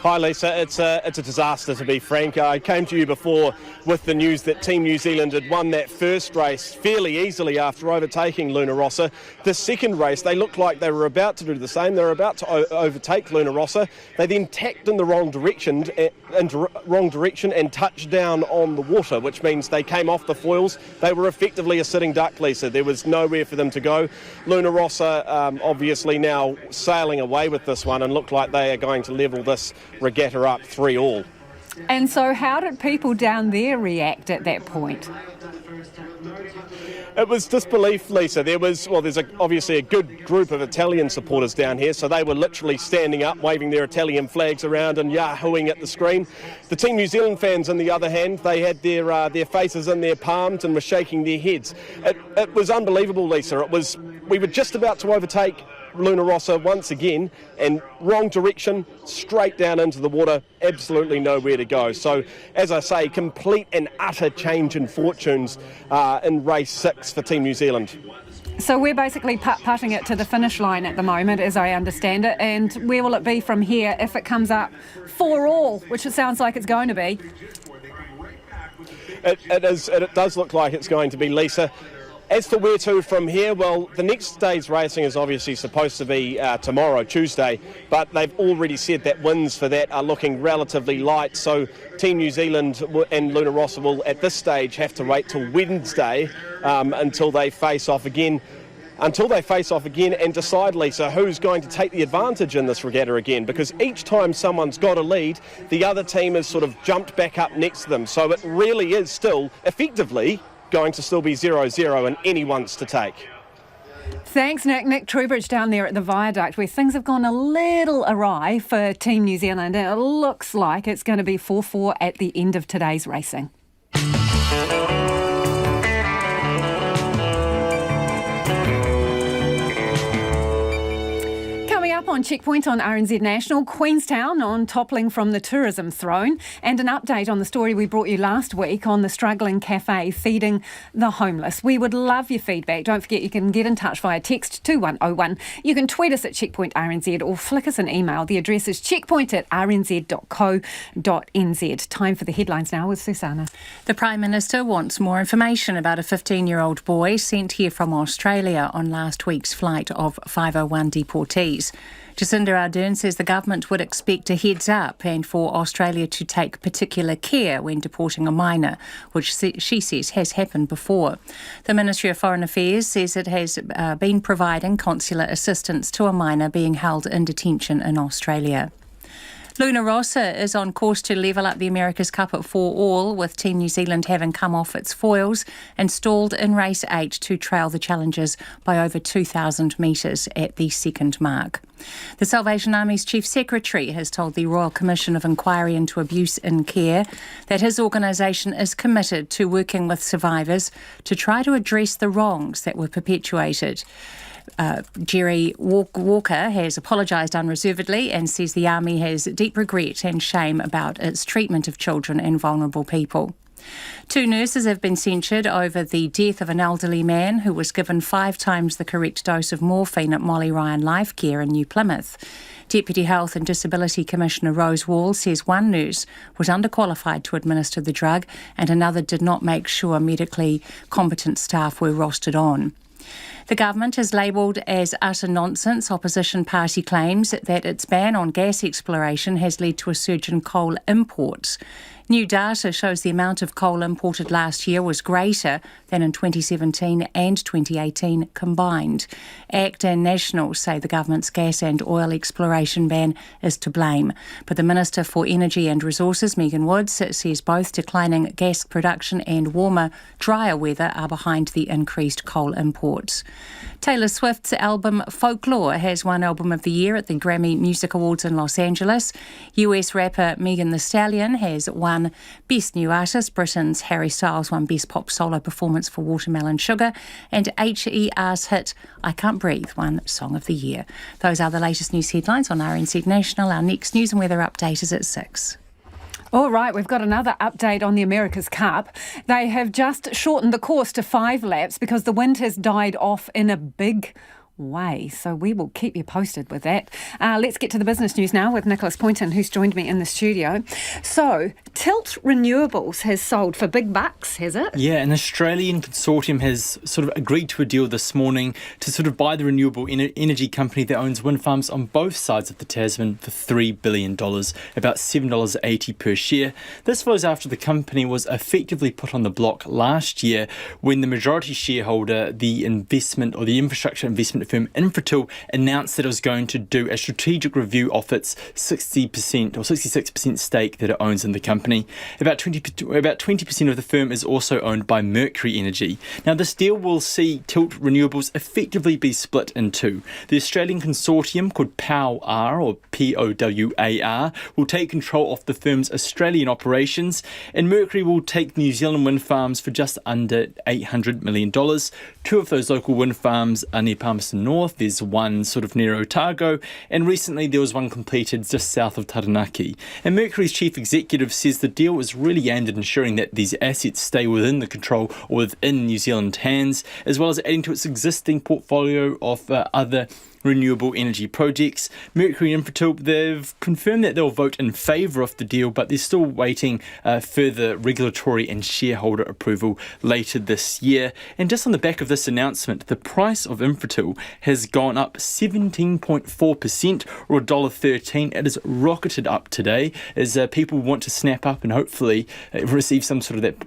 Hi Lisa, it's a disaster to be frank. I came to you before with the news that Team New Zealand had won that first race fairly easily after overtaking Luna Rossa. The second race, they looked like they were about to do the same. They were about to overtake Luna Rossa. They then tacked in the wrong direction and touched down on the water, which means they came off the foils. They were effectively a sitting duck, Lisa. There was nowhere for them to go. Luna Rossa obviously now sailing away with this one and look like they are going to level this regatta up 3-all. And so how did people down there react at that point? It was disbelief, Lisa. There's obviously a good group of Italian supporters down here, so they were literally standing up, waving their Italian flags around and yahooing at the screen. The Team New Zealand fans, on the other hand, they had their faces in their palms and were shaking their heads. It was unbelievable, Lisa. We were just about to overtake Luna Rossa once again, and wrong direction, straight down into the water, absolutely nowhere to go. So, as I say, complete and utter change in fortunes in race 6 for Team New Zealand. So we're basically putting it to the finish line at the moment, as I understand it, and where will it be from here if it comes up for all, which it sounds like it's going to be? It does look like it's going to be, Lisa. As for where to from here, well, the next day's racing is obviously supposed to be tomorrow, Tuesday, but they've already said that winds for that are looking relatively light, so Team New Zealand and Luna Rossa will at this stage have to wait till Wednesday until they face off again. And decide, Lisa, who's going to take the advantage in this regatta again, because each time someone's got a lead, the other team has sort of jumped back up next to them, so it really is still effectively going to still be 0-0 and anyone's to take. Thanks, Nick. Nick Trubridge down there at the viaduct, where things have gone a little awry for Team New Zealand, and it looks like it's going to be 4-4 at the end of today's racing. Up on Checkpoint on RNZ National, Queenstown on toppling from the tourism throne, and an update on the story we brought you last week on the struggling cafe feeding the homeless. We would love your feedback. Don't forget you can get in touch via text 2101. You can tweet us at Checkpoint RNZ or flick us an email. The address is checkpoint@rnz.co.nz. Time for the headlines now with Susanna. The Prime Minister wants more information about a 15-year-old boy sent here from Australia on last week's flight of 501 deportees. Jacinda Ardern says the government would expect a heads up and for Australia to take particular care when deporting a minor, which she says has happened before. The Ministry of Foreign Affairs says it has been providing consular assistance to a minor being held in detention in Australia. Luna Rossa is on course to level up the America's Cup at 4-all, with Team New Zealand having come off its foils and stalled in race 8 to trail the challengers by over 2,000 metres at the second mark. The Salvation Army's Chief Secretary has told the Royal Commission of Inquiry into Abuse in Care that his organisation is committed to working with survivors to try to address the wrongs that were perpetuated. Jerry Walker has apologised unreservedly and says the Army has deep regret and shame about its treatment of children and vulnerable people. 2 nurses have been censured over the death of an elderly man who was given 5 times the correct dose of morphine at Molly Ryan Life Care in New Plymouth. Deputy Health and Disability Commissioner Rose Wall says one nurse was underqualified to administer the drug and another did not make sure medically competent staff were rostered on. The government has labelled as utter nonsense opposition party claims that its ban on gas exploration has led to a surge in coal imports. New data shows the amount of coal imported last year was greater than in 2017 and 2018 combined. ACT and National say the government's gas and oil exploration ban is to blame. But the Minister for Energy and Resources, Megan Woods, says both declining gas production and warmer, drier weather are behind the increased coal imports. Taylor Swift's album Folklore has won Album of the Year at the Grammy Music Awards in Los Angeles. US rapper Megan Thee Stallion has won Best New Artist. Britain's Harry Styles won Best Pop Solo Performance for Watermelon Sugar. And HER's hit I Can't Breathe won Song of the Year. Those are the latest news headlines on RNZ National. Our next news and weather update is at 6. All right, we've got another update on the America's Cup. They have just shortened the course to 5 laps because the wind has died off in a big way. So we will keep you posted with that. Let's get to the business news now with Nicholas Poynton, who's joined me in the studio. So, Tilt Renewables has sold for big bucks, has it? Yeah, an Australian consortium has sort of agreed to a deal this morning to sort of buy the renewable energy company that owns wind farms on both sides of the Tasman for $3 billion, about $7.80 per share. This follows after the company was effectively put on the block last year when the majority shareholder, the investment or the infrastructure investment firm Infratil, announced that it was going to do a strategic review of its 60% or 66% stake that it owns in the company. company. About 20% of the firm is also owned by Mercury Energy. Now, this deal will see Tilt Renewables effectively be split in two. The Australian consortium called POWAR, or POWAR, will take control of the firm's Australian operations, and Mercury will take New Zealand wind farms for just under $800 million. Two of those local wind farms are near Palmerston North. There's one sort of near Otago, and recently there was one completed just south of Taranaki. And Mercury's chief executive says the deal is really aimed at ensuring that these assets stay within the control or within New Zealand hands, as well as adding to its existing portfolio of other renewable energy projects. Mercury and Infratil, they've confirmed that they'll vote in favour of the deal, but they're still waiting further regulatory and shareholder approval later this year. And just on the back of this announcement, the price of Infratil has gone up 17.4%, or $1.13. It has rocketed up today as people want to snap up and hopefully receive some sort of that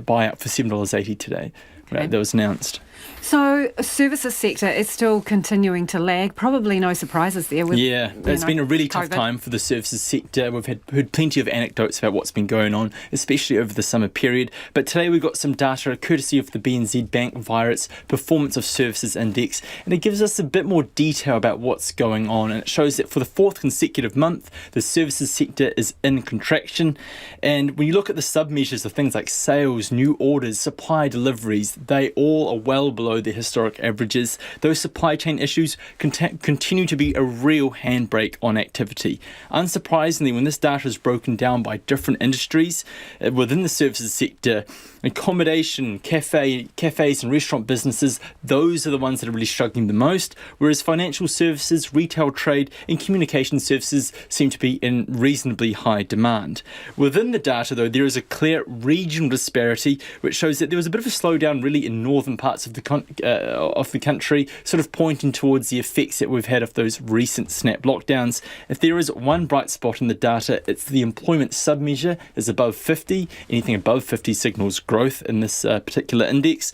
buyout for $7.80 today. Right, that was announced. So, services sector is still continuing to lag. Probably no surprises there. With, it's been a really tough time for the services sector. We've heard plenty of anecdotes about what's been going on, especially over the summer period. But today we've got some data courtesy of the BNZ Bank via its Performance of Services Index, and it gives us a bit more detail about what's going on. And it shows that for the fourth consecutive month, the services sector is in contraction. And when you look at the sub-measures of things like sales, new orders, supply deliveries, they all are well below the historic averages. Those supply chain issues continue to be a real handbrake on activity. Unsurprisingly, when this data is broken down by different industries within the services sector, accommodation, cafes and restaurant businesses, those are the ones that are really struggling the most, whereas financial services, retail trade and communication services seem to be in reasonably high demand. Within the data, though, there is a clear regional disparity, which shows that there was a bit of a slowdown really in northern parts of the country, sort of pointing towards the effects that we've had of those recent snap lockdowns. If there is one bright spot in the data, it's the employment sub-measure is above 50. Anything above 50 signals growth in this particular index,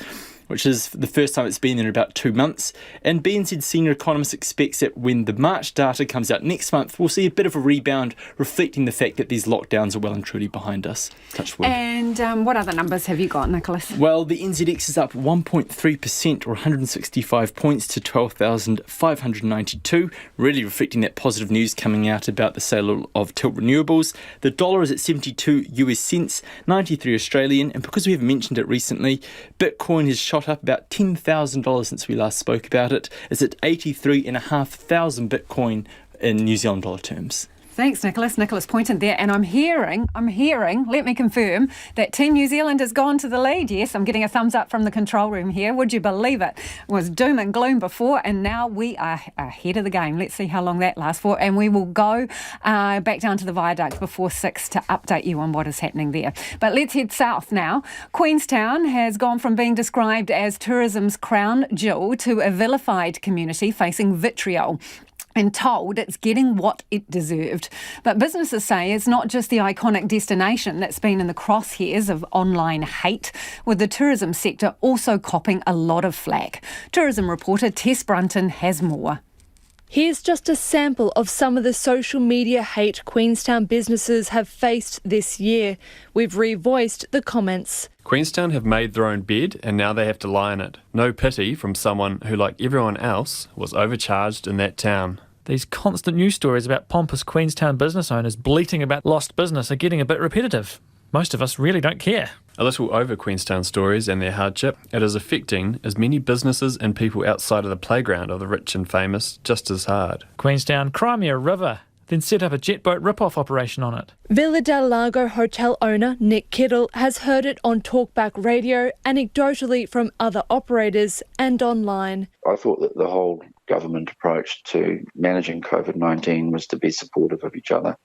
which is the first time it's been in about 2 months. And BNZ senior economist expects that when the March data comes out next month, we'll see a bit of a rebound, reflecting the fact that these lockdowns are well and truly behind us. Touch wood. And what other numbers have you got, Nicholas? Well, the NZX is up 1.3%, or 165 points, to 12,592, really reflecting that positive news coming out about the sale of Tilt Renewables. The dollar is at 72 US cents, 93 Australian, and because we haven't mentioned it recently, Bitcoin has shot up about $10,000 since we last spoke about it. It's at 83,500 Bitcoin in New Zealand dollar terms. Thanks, Nicholas. Nicholas Poynton there. And I'm hearing, let me confirm, that Team New Zealand has gone to the lead. Yes, I'm getting a thumbs up from the control room here. Would you believe it? It was doom and gloom before, and now we are ahead of the game. Let's see how long that lasts for. And we will go back down to the viaduct before 6 to update you on what is happening there. But let's head south now. Queenstown has gone from being described as tourism's crown jewel to a vilified community facing vitriol, and told it's getting what it deserved. But businesses say it's not just the iconic destination that's been in the crosshairs of online hate, with the tourism sector also copping a lot of flack. Tourism reporter Tess Brunton has more. Here's just a sample of some of the social media hate Queenstown businesses have faced this year. We've revoiced the comments. Queenstown have made their own bed and now they have to lie in it. No pity from someone who, like everyone else, was overcharged in that town. These constant news stories about pompous Queenstown business owners bleating about lost business are getting a bit repetitive. Most of us really don't care. A little over Queenstown stories and their hardship, it is affecting as many businesses and people outside of the playground of the rich and famous just as hard. Queenstown, cry me a river, then set up a jet boat rip-off operation on it. Villa del Lago hotel owner Nick Kittle has heard it on Talkback Radio, anecdotally from other operators and online. I thought that the whole government approach to managing COVID-19 was to be supportive of each other.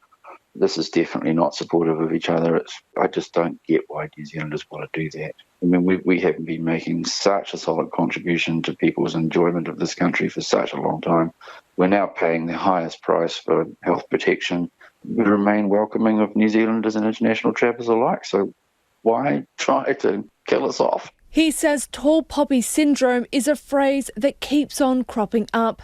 This is definitely not supportive of each other. I just don't get why New Zealanders want to do that. I mean, we haven't been making such a solid contribution to people's enjoyment of this country for such a long time. We're now paying the highest price for health protection. We remain welcoming of New Zealanders and international travellers alike, so why try to kill us off? He says tall poppy syndrome is a phrase that keeps on cropping up.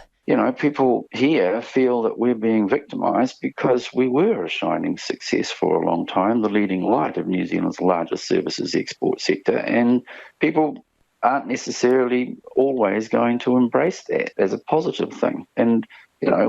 people here feel that we're being victimised because we were a shining success for a long time, the leading light of New Zealand's largest services export sector, and people aren't necessarily always going to embrace that as a positive thing. And,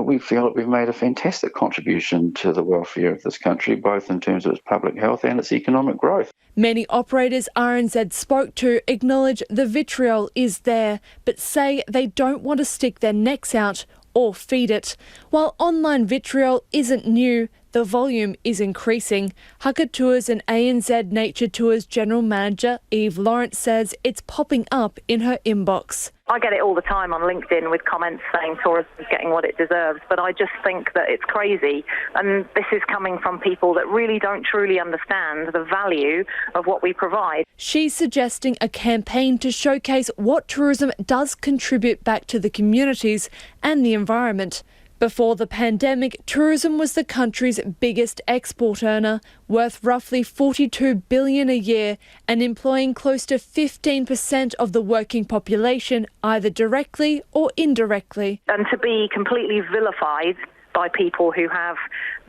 we feel that we've made a fantastic contribution to the welfare of this country, both in terms of its public health and its economic growth. Many operators RNZ spoke to acknowledge the vitriol is there, but say they don't want to stick their necks out or feed it. While online vitriol isn't new, the volume is increasing. Haka Tours and ANZ Nature Tours General Manager Eve Lawrence says it's popping up in her inbox. I get it all the time on LinkedIn with comments saying tourism is getting what it deserves, but I just think that it's crazy. And this is coming from people that really don't truly understand the value of what we provide. She's suggesting a campaign to showcase what tourism does contribute back to the communities and the environment. Before the pandemic, tourism was the country's biggest export earner, worth roughly $42 billion a year and employing close to 15% of the working population, either directly or indirectly. And to be completely vilified by people who have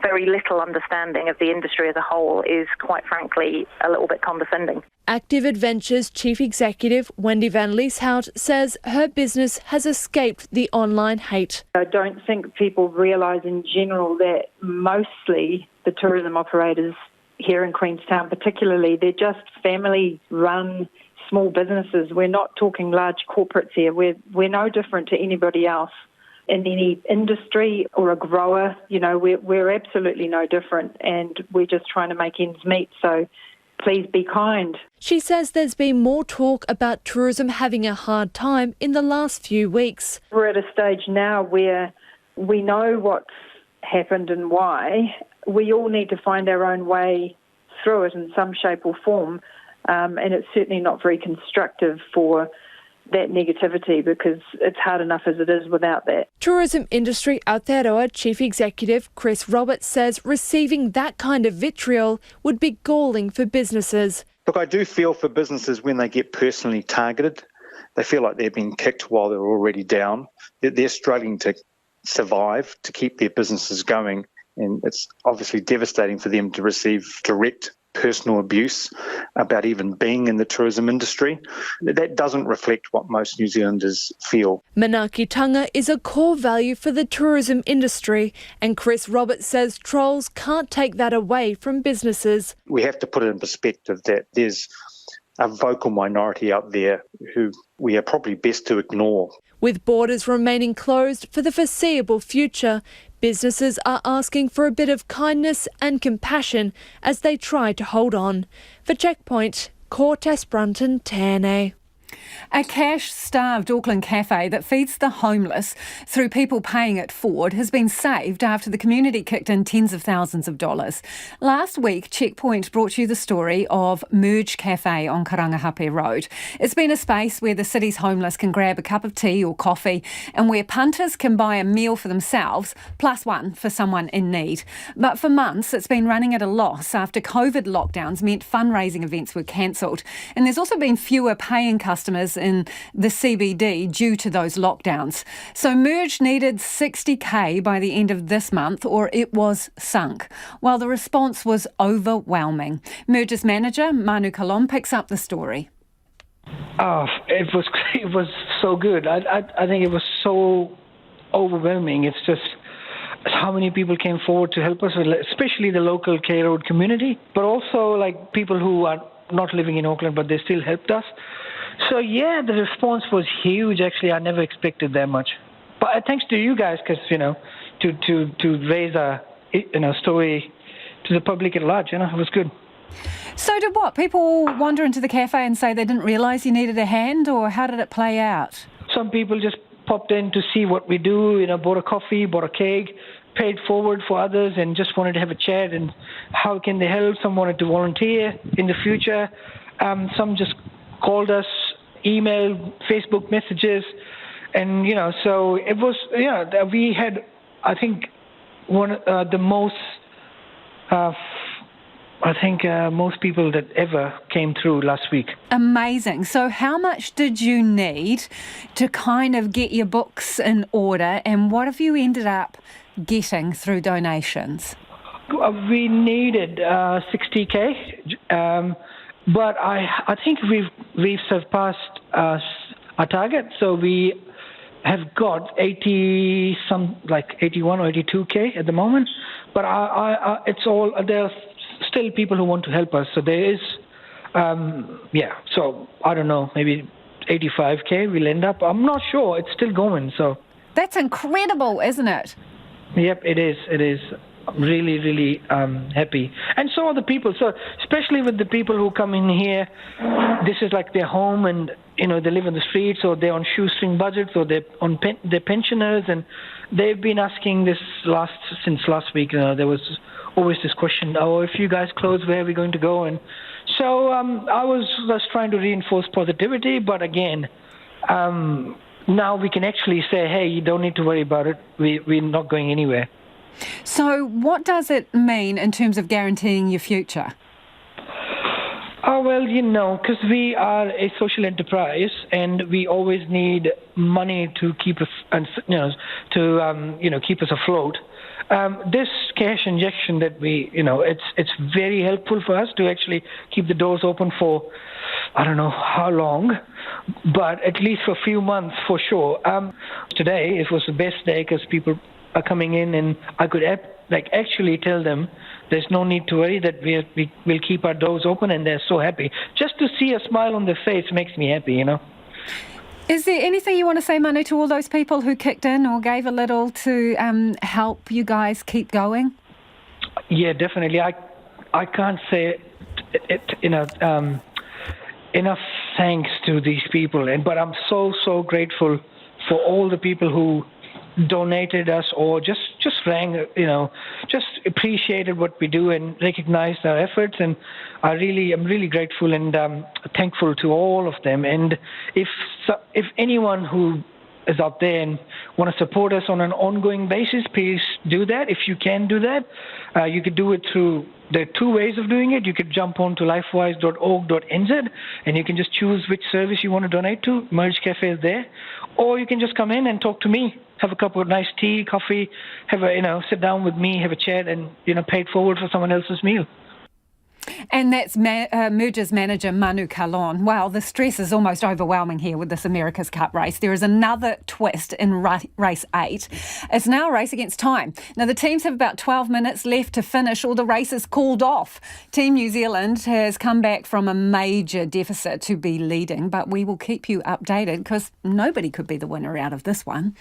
very little understanding of the industry as a whole is, quite frankly, a little bit condescending. Active Adventures Chief Executive Wendy Van Lieshout says her business has escaped the online hate. I don't think people realise in general that mostly the tourism operators here in Queenstown particularly, they're just family-run small businesses. We're not talking large corporates here. We're no different to anybody else in any industry or a grower. We're absolutely no different, and we're just trying to make ends meet. So please be kind. She says there's been more talk about tourism having a hard time in the last few weeks. We're at a stage now where we know what's happened and why. We all need to find our own way through it in some shape or form, and it's certainly not very constructive for that negativity because it's hard enough as it is without that. Tourism Industry Aotearoa Chief Executive Chris Roberts says receiving that kind of vitriol would be galling for businesses. Look, I do feel for businesses when they get personally targeted. They feel like they're being kicked while they're already down. They're struggling to survive, to keep their businesses going, and it's obviously devastating for them to receive direct personal abuse about even being in the tourism industry. That doesn't reflect what most New Zealanders feel. Manaakitanga is a core value for the tourism industry, and Chris Roberts says trolls can't take that away from businesses. We have to put it in perspective that there's a vocal minority out there who we are probably best to ignore. With borders remaining closed for the foreseeable future, businesses are asking for a bit of kindness and compassion as they try to hold on. For Checkpoint, Cortes Brunton, Tēnei. A cash-starved Auckland cafe that feeds the homeless through people paying it forward has been saved after the community kicked in tens of thousands of dollars. Last week, Checkpoint brought you the story of Merge Cafe on Karangahape Road. It's been a space where the city's homeless can grab a cup of tea or coffee and where punters can buy a meal for themselves, plus one for someone in need. But for months, it's been running at a loss after COVID lockdowns meant fundraising events were cancelled. And there's also been fewer paying customers in the CBD due to those lockdowns. So Merge needed $60,000 by the end of this month or it was sunk, while the response was overwhelming. Merge's manager, Manu Kalom, picks up the story. It was so good. I think it was so overwhelming. It's just how many people came forward to help us, especially the local K Road community, but also like people who are not living in Auckland, but they still helped us. So yeah, the response was huge. Actually, I never expected that much. But thanks to you guys, because to raise a story to the public at large, it was good. So did what? People wander into the cafe and say they didn't realise you needed a hand, or how did it play out? Some people just popped in to see what we do. Bought a coffee, bought a cake, paid forward for others, and just wanted to have a chat and how can they help. Some wanted to volunteer in the future. Some just called us, emailed, Facebook messages, and so it was. We had, I think, one the most I think most people that ever came through last week. Amazing. So how much did you need to kind of get your books in order, and what have you ended up getting through donations? We needed 60K, but I think we've surpassed our target. So we have got 81 or 82K at the moment. But it's all there's still people who want to help us. So there is, So I don't know, maybe 85K we'll end up. I'm not sure. It's still going. So that's incredible, isn't it? Yep, it is. It is. I'm really, really happy. And so are the people. So especially with the people who come in here, this is like their home, and they live on the streets, or they're on shoestring budgets, or they're pensioners, and they've been asking this since last week. There was always this question: oh, if you guys close, where are we going to go? And so I was just trying to reinforce positivity, but again, now we can actually say, hey, you don't need to worry about it. We're not going anywhere. So what does it mean in terms of guaranteeing your future? Oh, well, because we are a social enterprise, and we always need money to keep us, keep us afloat. This cash injection that it's very helpful for us to actually keep the doors open for, I don't know how long, but at least for a few months for sure. Today, it was the best day because people are coming in, and I could actually tell them there's no need to worry, that we'll keep our doors open, and they're so happy. Just to see a smile on their face makes me happy, Is there anything you want to say, Manu, to all those people who kicked in or gave a little to help you guys keep going? Yeah, definitely. I can't say enough thanks to these people, but I'm so grateful for all the people who donated us or just rang, just appreciated what we do and recognized our efforts. And I'm really grateful and thankful to all of them. And if anyone who is out there and want to support us on an ongoing basis, please do that. If you can do that, you could do it through. There are two ways of doing it. You could jump on to lifewise.org.nz and you can just choose which service you want to donate to. Merge Cafe is there. Or you can just come in and talk to me, have a cup of nice tea, coffee, sit down with me, have a chat, and pay it forward for someone else's meal. And that's Merger's manager, Manu Kalon. Wow, the stress is almost overwhelming here with this America's Cup race. There is another twist in race 8. It's now a race against time. Now, the teams have about 12 minutes left to finish, or the race is called off. Team New Zealand has come back from a major deficit to be leading, but we will keep you updated because nobody could be the winner out of this one.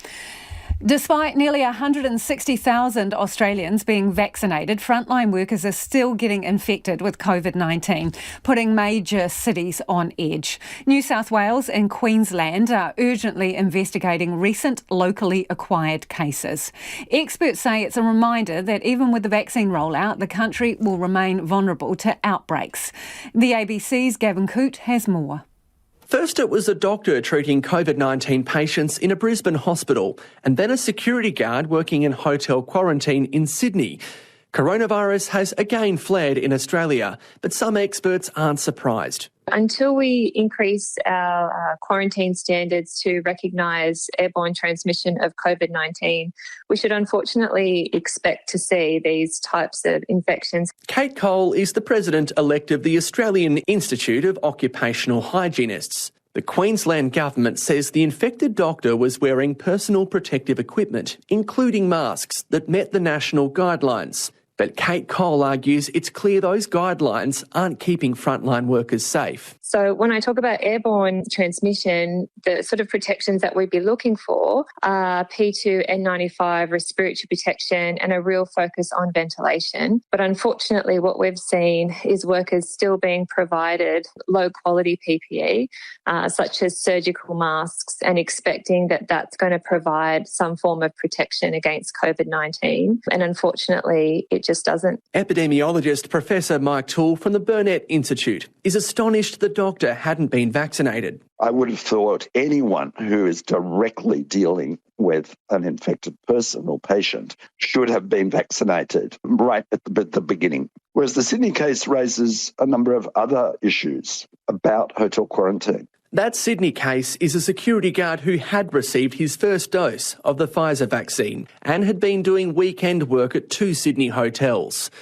Despite nearly 160,000 Australians being vaccinated, frontline workers are still getting infected with COVID-19, putting major cities on edge. New South Wales and Queensland are urgently investigating recent locally acquired cases. Experts say it's a reminder that even with the vaccine rollout, the country will remain vulnerable to outbreaks. The ABC's Gavin Coote has more. First, it was a doctor treating COVID-19 patients in a Brisbane hospital, and then a security guard working in hotel quarantine in Sydney. Coronavirus has again flared in Australia, but some experts aren't surprised. Until we increase our quarantine standards to recognise airborne transmission of COVID-19, we should unfortunately expect to see these types of infections. Kate Cole is the president-elect of the Australian Institute of Occupational Hygienists. The Queensland government says the infected doctor was wearing personal protective equipment, including masks, that met the national guidelines. But Kate Cole argues it's clear those guidelines aren't keeping frontline workers safe. So when I talk about airborne transmission, the sort of protections that we'd be looking for are P2 N95 respiratory protection and a real focus on ventilation. But unfortunately, what we've seen is workers still being provided low quality PPE, such as surgical masks, and expecting that that's going to provide some form of protection against COVID-19. And unfortunately, it just doesn't. Epidemiologist Professor Mike Toole from the Burnett Institute is astonished the doctor hadn't been vaccinated. I would have thought anyone who is directly dealing with an infected person or patient should have been vaccinated right at the beginning. Whereas the Sydney case raises a number of other issues about hotel quarantine. That Sydney case is a security guard who had received his first dose of the Pfizer vaccine and had been doing weekend work at 2 Sydney hotels.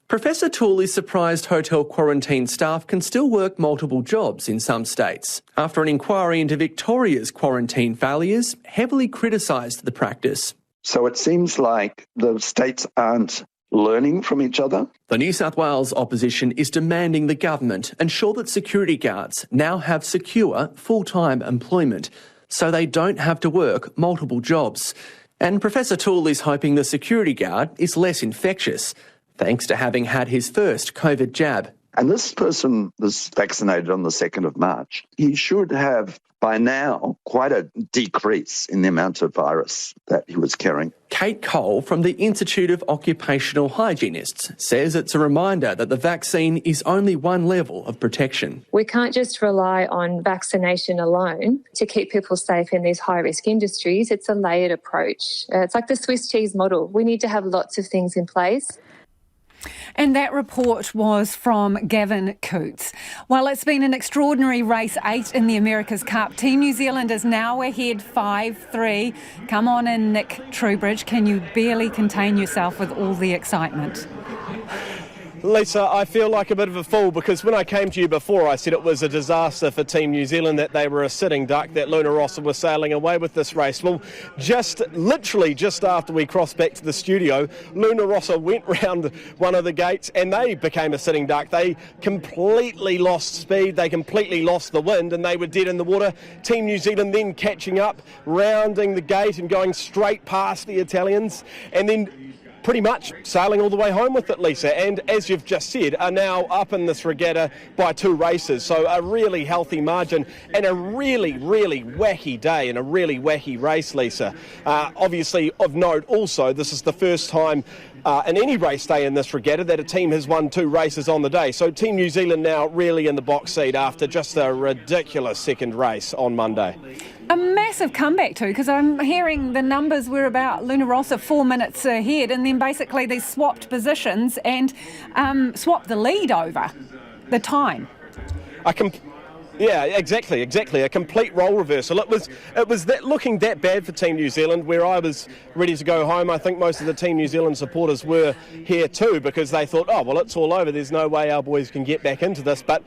Professor Toole is surprised hotel quarantine staff can still work multiple jobs in some states. After an inquiry into Victoria's quarantine failures, heavily criticised the practice. So it seems like the states aren't learning from each other. The New South Wales opposition is demanding the government ensure that security guards now have secure full-time employment so they don't have to work multiple jobs. And Professor Toole is hoping the security guard is less infectious, thanks to having had his first COVID jab. And this person was vaccinated on the 2nd of March. He should have, by now, quite a decrease in the amount of virus that he was carrying. Kate Cole from the Institute of Occupational Hygienists says it's a reminder that the vaccine is only one level of protection. We can't just rely on vaccination alone to keep people safe in these high-risk industries. It's a layered approach. It's like the Swiss cheese model. We need to have lots of things in place. And that report was from Gavin Coots. Well, it's been an extraordinary race 8 in the America's Cup. Team New Zealand is now ahead 5-3. Come on in, Nick Trubridge. Can you barely contain yourself with all the excitement? Lisa, I feel like a bit of a fool because when I came to you before, I said it was a disaster for Team New Zealand, that they were a sitting duck, that Luna Rossa was sailing away with this race. Well, literally just after we crossed back to the studio, Luna Rossa went round one of the gates and they became a sitting duck. They completely lost speed, they completely lost the wind, and they were dead in the water. Team New Zealand then catching up, rounding the gate and going straight past the Italians, and then pretty much sailing all the way home with it, Lisa, and as you've just said, are now up in this regatta by 2 races. So a really healthy margin and a really, really wacky day and a really wacky race, Lisa. Obviously, of note also, this is the first time in any race day in this regatta that a team has won 2 races on the day. So Team New Zealand now really in the box seat after just a ridiculous second race on Monday. A massive comeback too, because I'm hearing the numbers were about Luna Rossa 4 minutes ahead, and then basically they swapped positions and swapped the lead over the time. Yeah, exactly. A complete role reversal. It was that looking that bad for Team New Zealand where I was ready to go home. I think most of the Team New Zealand supporters were here too because they thought, oh, well, it's all over. There's no way our boys can get back into this. But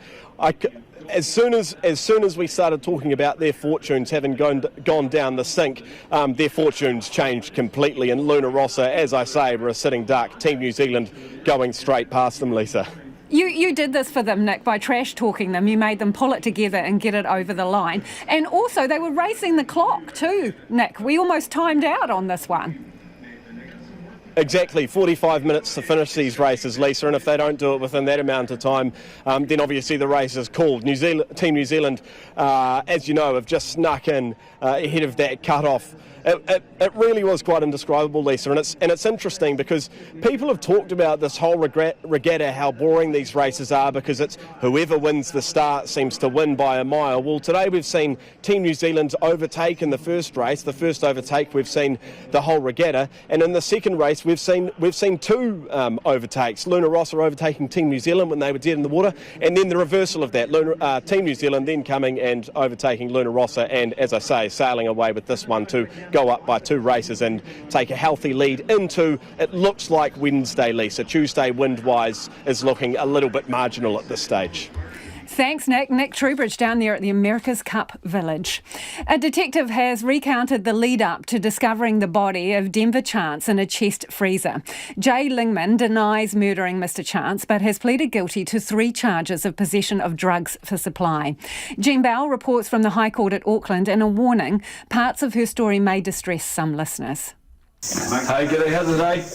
as soon as we started talking about their fortunes having gone down the sink, their fortunes changed completely. And Luna Rossa, as I say, were a sitting duck. Team New Zealand going straight past them, Lisa. You did this for them, Nick, by trash talking them. You made them pull it together and get it over the line. And also they were racing the clock too, Nick. We almost timed out on this one. Exactly, 45 minutes to finish these races, Lisa, and if they don't do it within that amount of time, then obviously the race is called. Team New Zealand, as you know, have just snuck in ahead of that cut-off. It really was quite indescribable, Lisa, and it's interesting because people have talked about this whole regatta, how boring these races are because it's whoever wins the start seems to win by a mile. Well, today we've seen Team New Zealand overtake in the first race, the first overtake we've seen the whole regatta, and in the second race we've seen 2 overtakes. Luna Rossa overtaking Team New Zealand when they were dead in the water, and then the reversal of that, Team New Zealand then coming and overtaking Luna Rossa, and as I say, sailing away with this one to go up by 2 races and take a healthy lead into, it looks like Wednesday, Lisa. Tuesday, wind-wise, is looking a little bit marginal at this stage. Thanks, Nick. Nick Trubridge down there at the America's Cup Village. A detective has recounted the lead-up to discovering the body of Denver Chance in a chest freezer. Jay Lingman denies murdering Mr Chance but has pleaded guilty to 3 charges of possession of drugs for supply. Jean Bell reports from the High Court at Auckland, and a warning, parts of her story may distress some listeners. Hey, g'day, how's the day?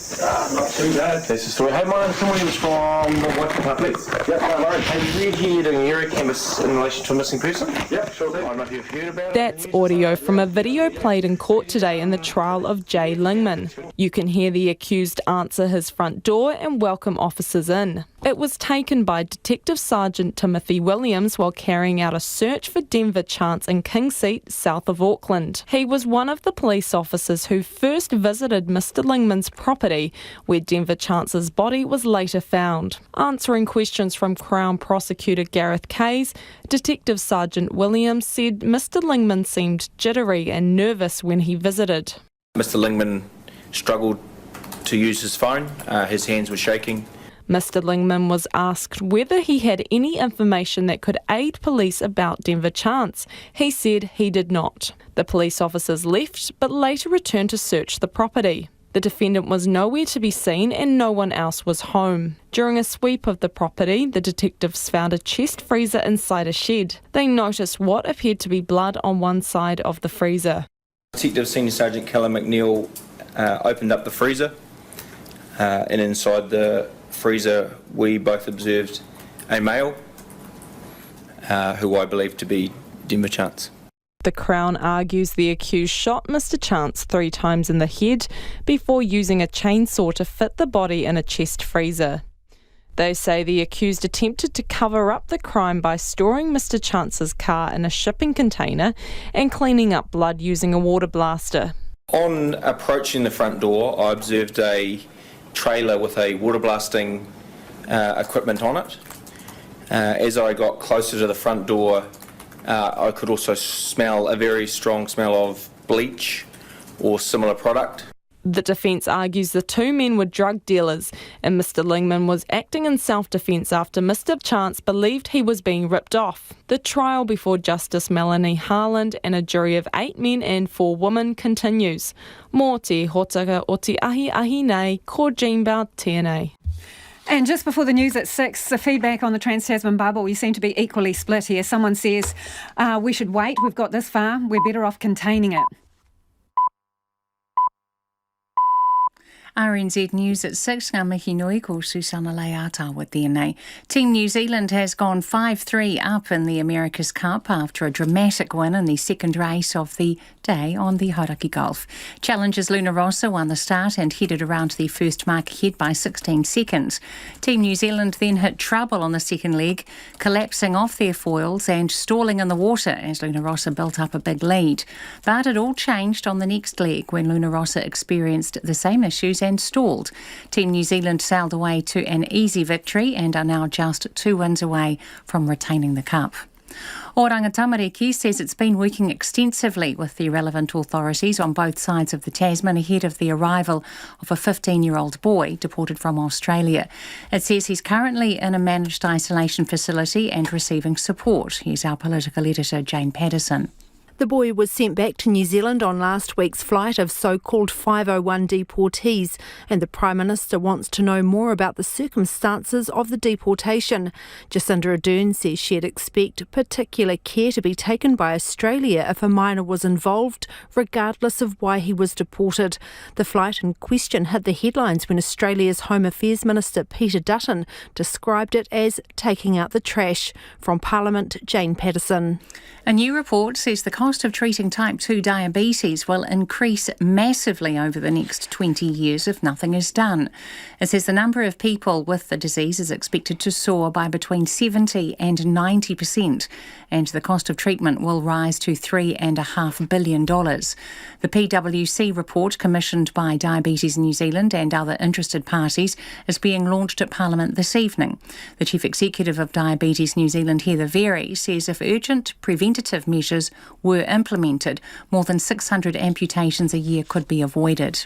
Not too bad. That's the story. Hey, my name's Tim Williams from the Western Police. Yep, no worries. Hey, we're here doing an area canvass in relation to a missing person. Yep, sure thing. I don't know if you've heard about it. That's audio from a video played in court today in the trial of Jay Lingman. You can hear the accused answer his front door and welcome officers in. It was taken by Detective Sergeant Timothy Williams while carrying out a search for Denver Chance in Kingseat, south of Auckland. He was one of the police officers who first visited Mr. Lingman's property, where Denver Chance's body was later found. Answering questions from Crown Prosecutor Gareth Kays, Detective Sergeant Williams said Mr. Lingman seemed jittery and nervous when he visited. Mr. Lingman struggled to use his phone. His hands were shaking. Mr. Lingman was asked whether he had any information that could aid police about Denver Chance. He said he did not. The police officers left, but later returned to search the property. The defendant was nowhere to be seen and no one else was home. During a sweep of the property, the detectives found a chest freezer inside a shed. They noticed what appeared to be blood on one side of the freezer. Detective Senior Sergeant Callum McNeil opened up the freezer, and inside the freezer we both observed a male who I believe to be Denver Chance. The Crown argues the accused shot Mr. Chance 3 times in the head before using a chainsaw to fit the body in a chest freezer. They say the accused attempted to cover up the crime by storing Mr. Chance's car in a shipping container and cleaning up blood using a water blaster. On approaching the front door, I observed a trailer with a water blasting equipment on it. As I got closer to the front door, I could also smell a very strong smell of bleach or similar product. The defence argues the 2 men were drug dealers and Mr. Lingman was acting in self-defence after Mr. Chance believed he was being ripped off. The trial before Justice Melanie Harland and a jury of 8 men and 4 women continues. Mō te hotaka o te ahi nei, ko Jeanbao tēnei. And just before the news at 6, the feedback on the trans-Tasman bubble, you seem to be equally split here. Someone says, we should wait, we've got this far, we're better off containing it. RNZ News at 6, ngā mihi nui ko Susana Leata tēnei. Team New Zealand has gone 5-3 up in the America's Cup after a dramatic win in the second race of the day on the Hauraki Gulf. Challengers Luna Rossa won the start and headed around the first mark ahead by 16 seconds. Team New Zealand then hit trouble on the second leg, collapsing off their foils and stalling in the water as Luna Rossa built up a big lead. But it all changed on the next leg when Luna Rossa experienced the same issues and stalled. Team New Zealand sailed away to an easy victory and are now just 2 wins away from retaining the cup. Oranga Tamariki says it's been working extensively with the relevant authorities on both sides of the Tasman ahead of the arrival of a 15-year-old boy deported from Australia. It says he's currently in a managed isolation facility and receiving support. Here's our political editor, Jane Patterson. The boy was sent back to New Zealand on last week's flight of so-called 501 deportees, and the Prime Minister wants to know more about the circumstances of the deportation. Jacinda Ardern says she'd expect particular care to be taken by Australia if a minor was involved, regardless of why he was deported. The flight in question hit the headlines when Australia's Home Affairs Minister Peter Dutton described it as taking out the trash. From Parliament, Jane Patterson. A new report says the cost of treating type 2 diabetes will increase massively over the next 20 years if nothing is done. It says the number of people with the disease is expected to soar by between 70 and 90%, and the cost of treatment will rise to $3.5 billion. The PwC report, commissioned by Diabetes New Zealand and other interested parties, is being launched at Parliament this evening. The Chief Executive of Diabetes New Zealand, Heather Very, says if urgent preventative measures were implemented, more than 600 amputations a year could be avoided.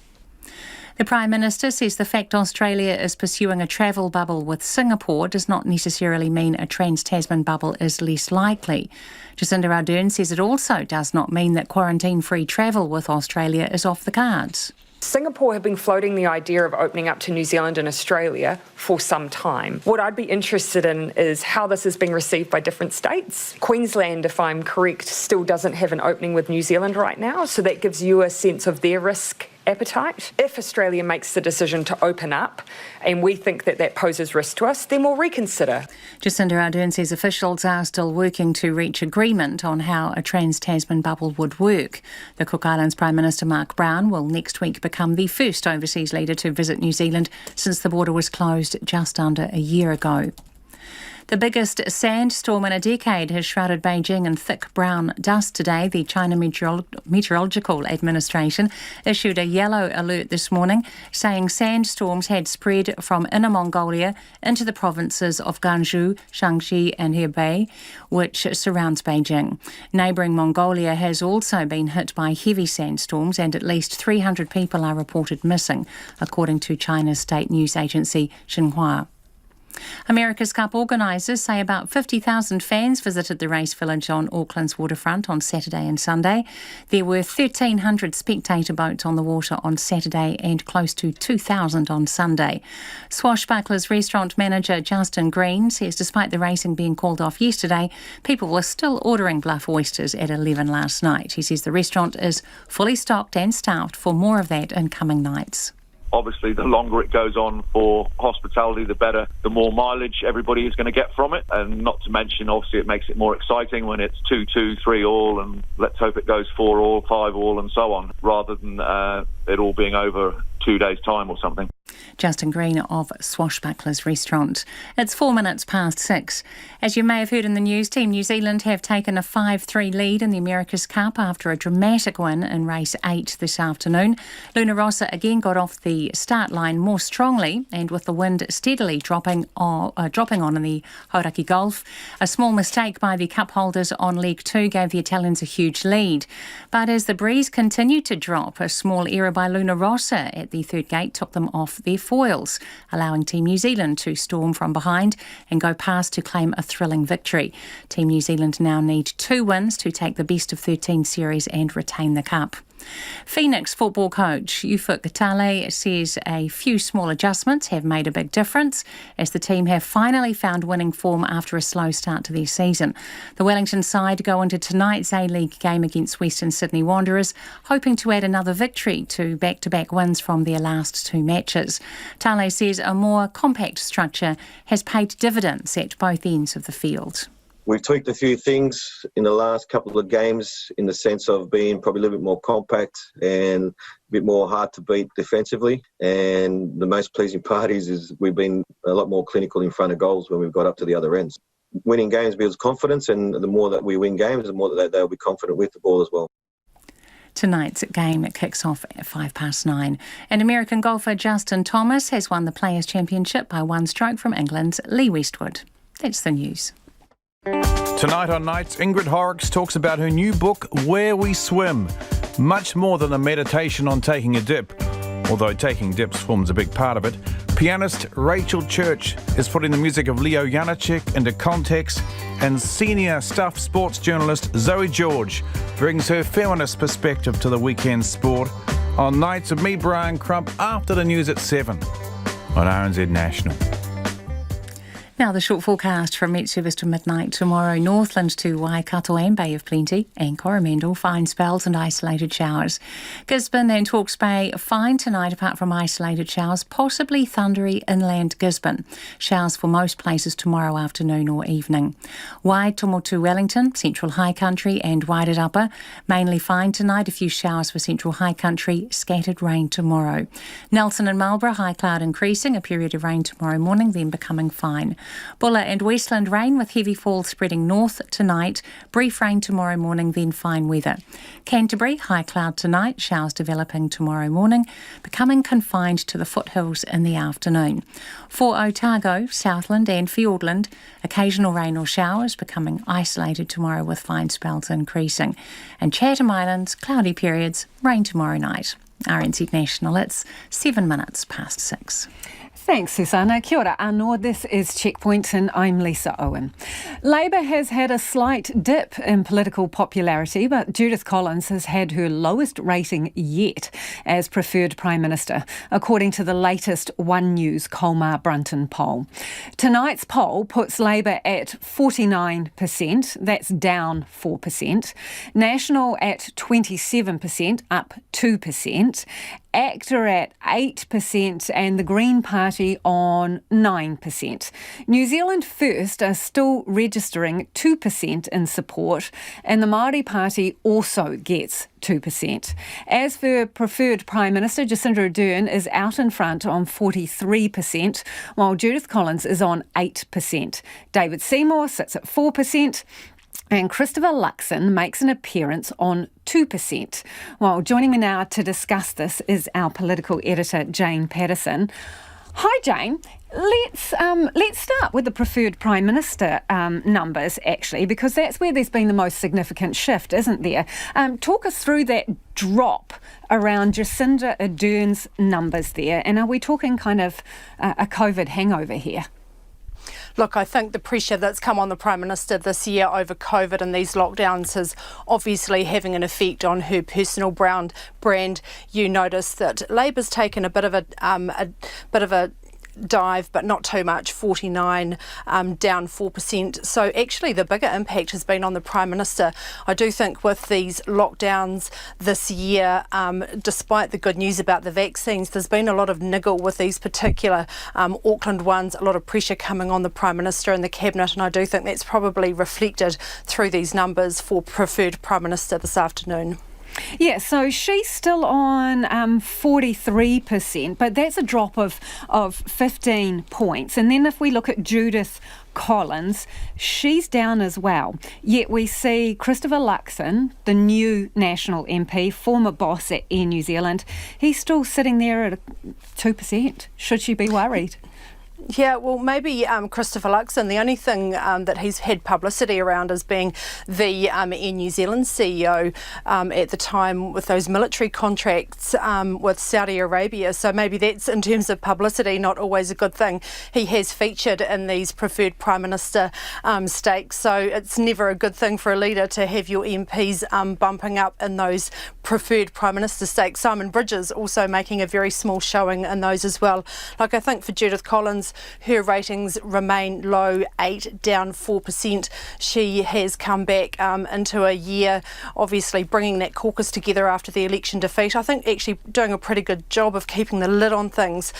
The Prime Minister says the fact Australia is pursuing a travel bubble with Singapore does not necessarily mean a trans-Tasman bubble is less likely. Jacinda Ardern says it also does not mean that quarantine-free travel with Australia is off the cards. Singapore have been floating the idea of opening up to New Zealand and Australia for some time. What I'd be interested in is how this is being received by different states. Queensland, if I'm correct, still doesn't have an opening with New Zealand right now, so that gives you a sense of their risk appetite. If Australia makes the decision to open up and we think that that poses risk to us, then we'll reconsider. Jacinda Ardern says officials are still working to reach agreement on how a trans-Tasman bubble would work. The Cook Islands Prime Minister Mark Brown will next week become the first overseas leader to visit New Zealand since the border was closed just under a year ago. The biggest sandstorm in a decade has shrouded Beijing in thick brown dust today. The China Meteorological Administration issued a yellow alert this morning, saying sandstorms had spread from Inner Mongolia into the provinces of Gansu, Shaanxi and Hebei, which surrounds Beijing. Neighbouring Mongolia has also been hit by heavy sandstorms, and at least 300 people are reported missing, according to China's state news agency Xinhua. America's Cup organisers say about 50,000 fans visited the race village on Auckland's waterfront on Saturday and Sunday. There were 1,300 spectator boats on the water on Saturday and close to 2,000 on Sunday. Swashbucklers restaurant manager Justin Green says despite the racing being called off yesterday, people were still ordering bluff oysters at 11 last night. He says the restaurant is fully stocked and staffed for more of that in coming nights. Obviously, the longer it goes on for hospitality, the better, the more mileage everybody is going to get from it. And not to mention, obviously, it makes it more exciting when it's 2-2, 3-all, and let's hope it goes 4-all, 5-all, and so on, rather than it all being over 2 days' time or something. Justin Green of Swashbucklers Restaurant. It's 4 minutes past 6. As you may have heard in the news, Team New Zealand have taken a 5-3 lead in the America's Cup after a dramatic win in race 8 this afternoon. Luna Rossa again got off the start line more strongly, and with the wind steadily dropping on in the Hauraki Gulf. A small mistake by the cup holders on leg 2 gave the Italians a huge lead. But as the breeze continued to drop, a small error by Luna Rossa at the third gate took them off their foils, allowing Team New Zealand to storm from behind and go past to claim a thrilling victory. Team New Zealand now need 2 wins to take the best of 13 series and retain the cup. Phoenix football coach Ufuk Tale says a few small adjustments have made a big difference as the team have finally found winning form after a slow start to their season. The Wellington side go into tonight's A-League game against Western Sydney Wanderers, hoping to add another victory to back-to-back wins from their last 2 matches. Tale says a more compact structure has paid dividends at both ends of the field. We've tweaked a few things in the last couple of games in the sense of being probably a little bit more compact and a bit more hard to beat defensively. And the most pleasing part is we've been a lot more clinical in front of goals when we've got up to the other ends. Winning games builds confidence, and the more that we win games, the more that they'll be confident with the ball as well. Tonight's game kicks off at 9:05. And American golfer Justin Thomas has won the Players' Championship by 1 stroke from England's Lee Westwood. That's the news. Tonight on Nights, Ingrid Horrocks talks about her new book, Where We Swim. Much more than a meditation on taking a dip, although taking dips forms a big part of it. Pianist Rachel Church is putting the music of Leo Janacek into context, and senior staff sports journalist Zoe George brings her feminist perspective to the weekend sport on Nights with me, Brian Crump, after the news at 7 on RNZ National. Now the short forecast from Met Service to midnight tomorrow. Northland to Waikato and Bay of Plenty and Coromandel, fine spells and isolated showers. Gisborne and Hawke's Bay, fine tonight apart from isolated showers, possibly thundery inland Gisborne. Showers for most places tomorrow afternoon or evening. Waitomo to Wellington, Central High Country and Waited Upper, mainly fine tonight. A few showers for Central High Country, scattered rain tomorrow. Nelson and Marlborough, high cloud increasing, a period of rain tomorrow morning, then becoming fine. Buller and Westland rain with heavy falls spreading north tonight. Brief rain tomorrow morning, then fine weather. Canterbury, high cloud tonight, showers developing tomorrow morning, becoming confined to the foothills in the afternoon. For Otago, Southland and Fiordland, occasional rain or showers, becoming isolated tomorrow with fine spells increasing. And Chatham Islands, cloudy periods, rain tomorrow night. RNZ National, it's 7 minutes past 6. Thanks, Susanna. Kia ora anō. This is Checkpoint and I'm Lisa Owen. Labour has had a slight dip in political popularity, but Judith Collins has had her lowest rating yet as preferred Prime Minister, according to the latest One News Colmar Brunton poll. Tonight's poll puts Labour at 49%, that's down 4%. National at 27%, up 2%. ACT are at 8% and the Green Party on 9%. New Zealand First are still registering 2% in support, and the Māori Party also gets 2%. As for preferred Prime Minister, Jacinda Ardern is out in front on 43%, while Judith Collins is on 8%. David Seymour sits at 4%. And Christopher Luxon makes an appearance on 2%. Well, joining me now to discuss this is our political editor, Jane Patterson. Hi, Jane. Let's start with the preferred Prime Minister numbers, actually, because that's where there's been the most significant shift, isn't there? Talk us through that drop around Jacinda Ardern's numbers there. And are we talking kind of a COVID hangover here? Look, I think the pressure that's come on the Prime Minister this year over COVID and these lockdowns is obviously having an effect on her personal brand. You notice that Labor's taken a bit of a dive, but not too much, 49, down 4%. So actually the bigger impact has been on the Prime Minister. I do think with these lockdowns this year, despite the good news about the vaccines, there's been a lot of niggle with these particular Auckland ones, a lot of pressure coming on the Prime Minister and the Cabinet, and I do think that's probably reflected through these numbers for preferred Prime Minister this afternoon. Yeah, so she's still on 43%, but that's a drop of 15 points. And then if we look at Judith Collins, she's down as well. Yet we see Christopher Luxon, the new National MP, former boss at Air New Zealand, he's still sitting there at 2%. Should she be worried? Yeah, well, maybe Christopher Luxon, the only thing that he's had publicity around as being the Air New Zealand CEO at the time with those military contracts with Saudi Arabia. So maybe that's, in terms of publicity, not always a good thing. He has featured in these preferred Prime Minister stakes, so it's never a good thing for a leader to have your MPs bumping up in those preferred Prime Minister stakes. Simon Bridges also making a very small showing in those as well. Like, I think for Judith Collins, her ratings remain low, 8, down 4%. She has come back into a year, obviously bringing that caucus together after the election defeat. I think actually doing a pretty good job of keeping the lid on things.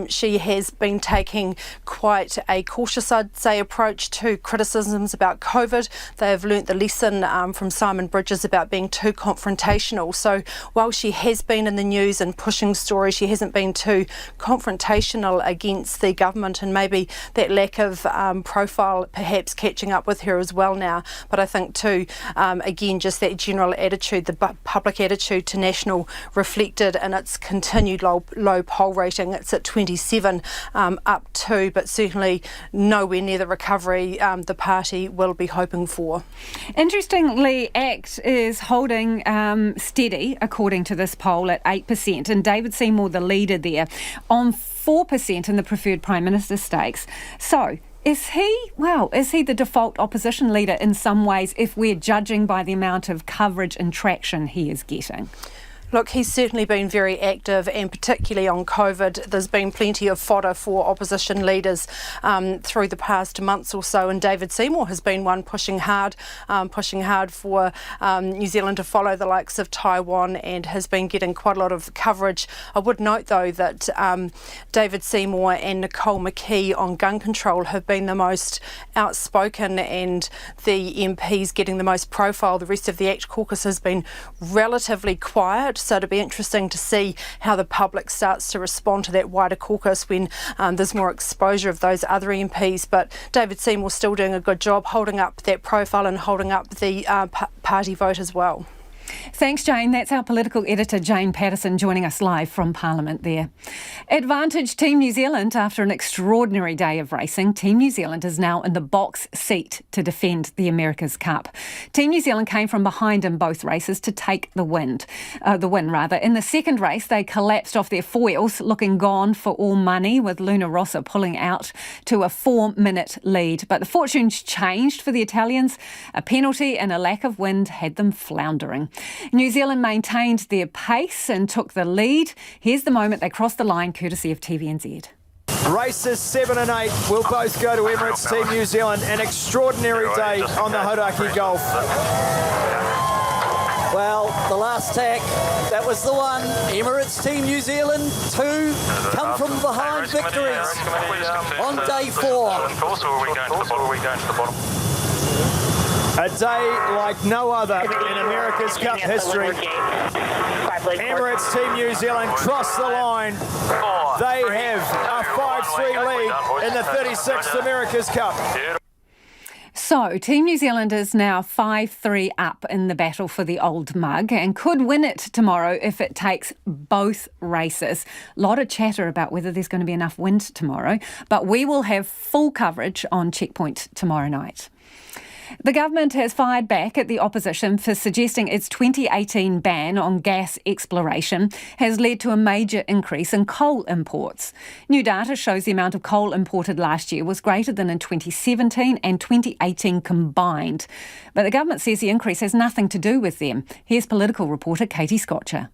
She has been taking quite a cautious, I'd say, approach to criticisms about COVID. They have learnt the lesson from Simon Bridges about being too confrontational. So while she has been in the news and pushing stories, she hasn't been too confrontational against the government, and maybe that lack of profile perhaps catching up with her as well now. But I think too, again, just that general attitude, the public attitude to National reflected in its continued low poll rating. It's at 27, up 2, but certainly nowhere near the recovery the party will be hoping for. Interestingly, ACT is holding steady, according to this poll, at 8%, and David Seymour, the leader there, on 4% in the preferred Prime Minister stakes. So is he the default opposition leader in some ways if we're judging by the amount of coverage and traction he is getting? Look, he's certainly been very active, and particularly on COVID, there's been plenty of fodder for opposition leaders through the past months or so, and David Seymour has been one pushing hard for New Zealand to follow the likes of Taiwan, and has been getting quite a lot of coverage. I would note, though, that David Seymour and Nicole McKee on gun control have been the most outspoken, and the MPs getting the most profile. The rest of the ACT caucus has been relatively quiet. So it'll be interesting to see how the public starts to respond to that wider caucus when there's more exposure of those other MPs. But David Seymour's still doing a good job holding up that profile and holding up the party vote as well. Thanks, Jane. That's our political editor, Jane Patterson, joining us live from Parliament there. Advantage Team New Zealand. After an extraordinary day of racing, Team New Zealand is now in the box seat to defend the America's Cup. Team New Zealand came from behind in both races to take the win. In the second race, they collapsed off their foils, looking gone for all money, with Luna Rossa pulling out to a 4-minute lead. But the fortunes changed for the Italians. A penalty and a lack of wind had them floundering. New Zealand maintained their pace and took the lead. Here's the moment they crossed the line, courtesy of TVNZ. Races 7 and 8 will both go to Emirates. Team New Zealand, an extraordinary day on the Hauraki Gulf. Well, the last tack, that was the one. Emirates Team New Zealand 2 come from behind victories on day 4. A day like no other in America's Cup history. Emirates Team New Zealand cross the line. They have a 5-3 lead in the 36th America's Cup. So, Team New Zealand is now 5-3 up in the battle for the old mug and could win it tomorrow if it takes both races. A lot of chatter about whether there's going to be enough wind tomorrow, but we will have full coverage on Checkpoint tomorrow night. The government has fired back at the opposition for suggesting its 2018 ban on gas exploration has led to a major increase in coal imports. New data shows the amount of coal imported last year was greater than in 2017 and 2018 combined. But the government says the increase has nothing to do with them. Here's political reporter Katie Scotcher.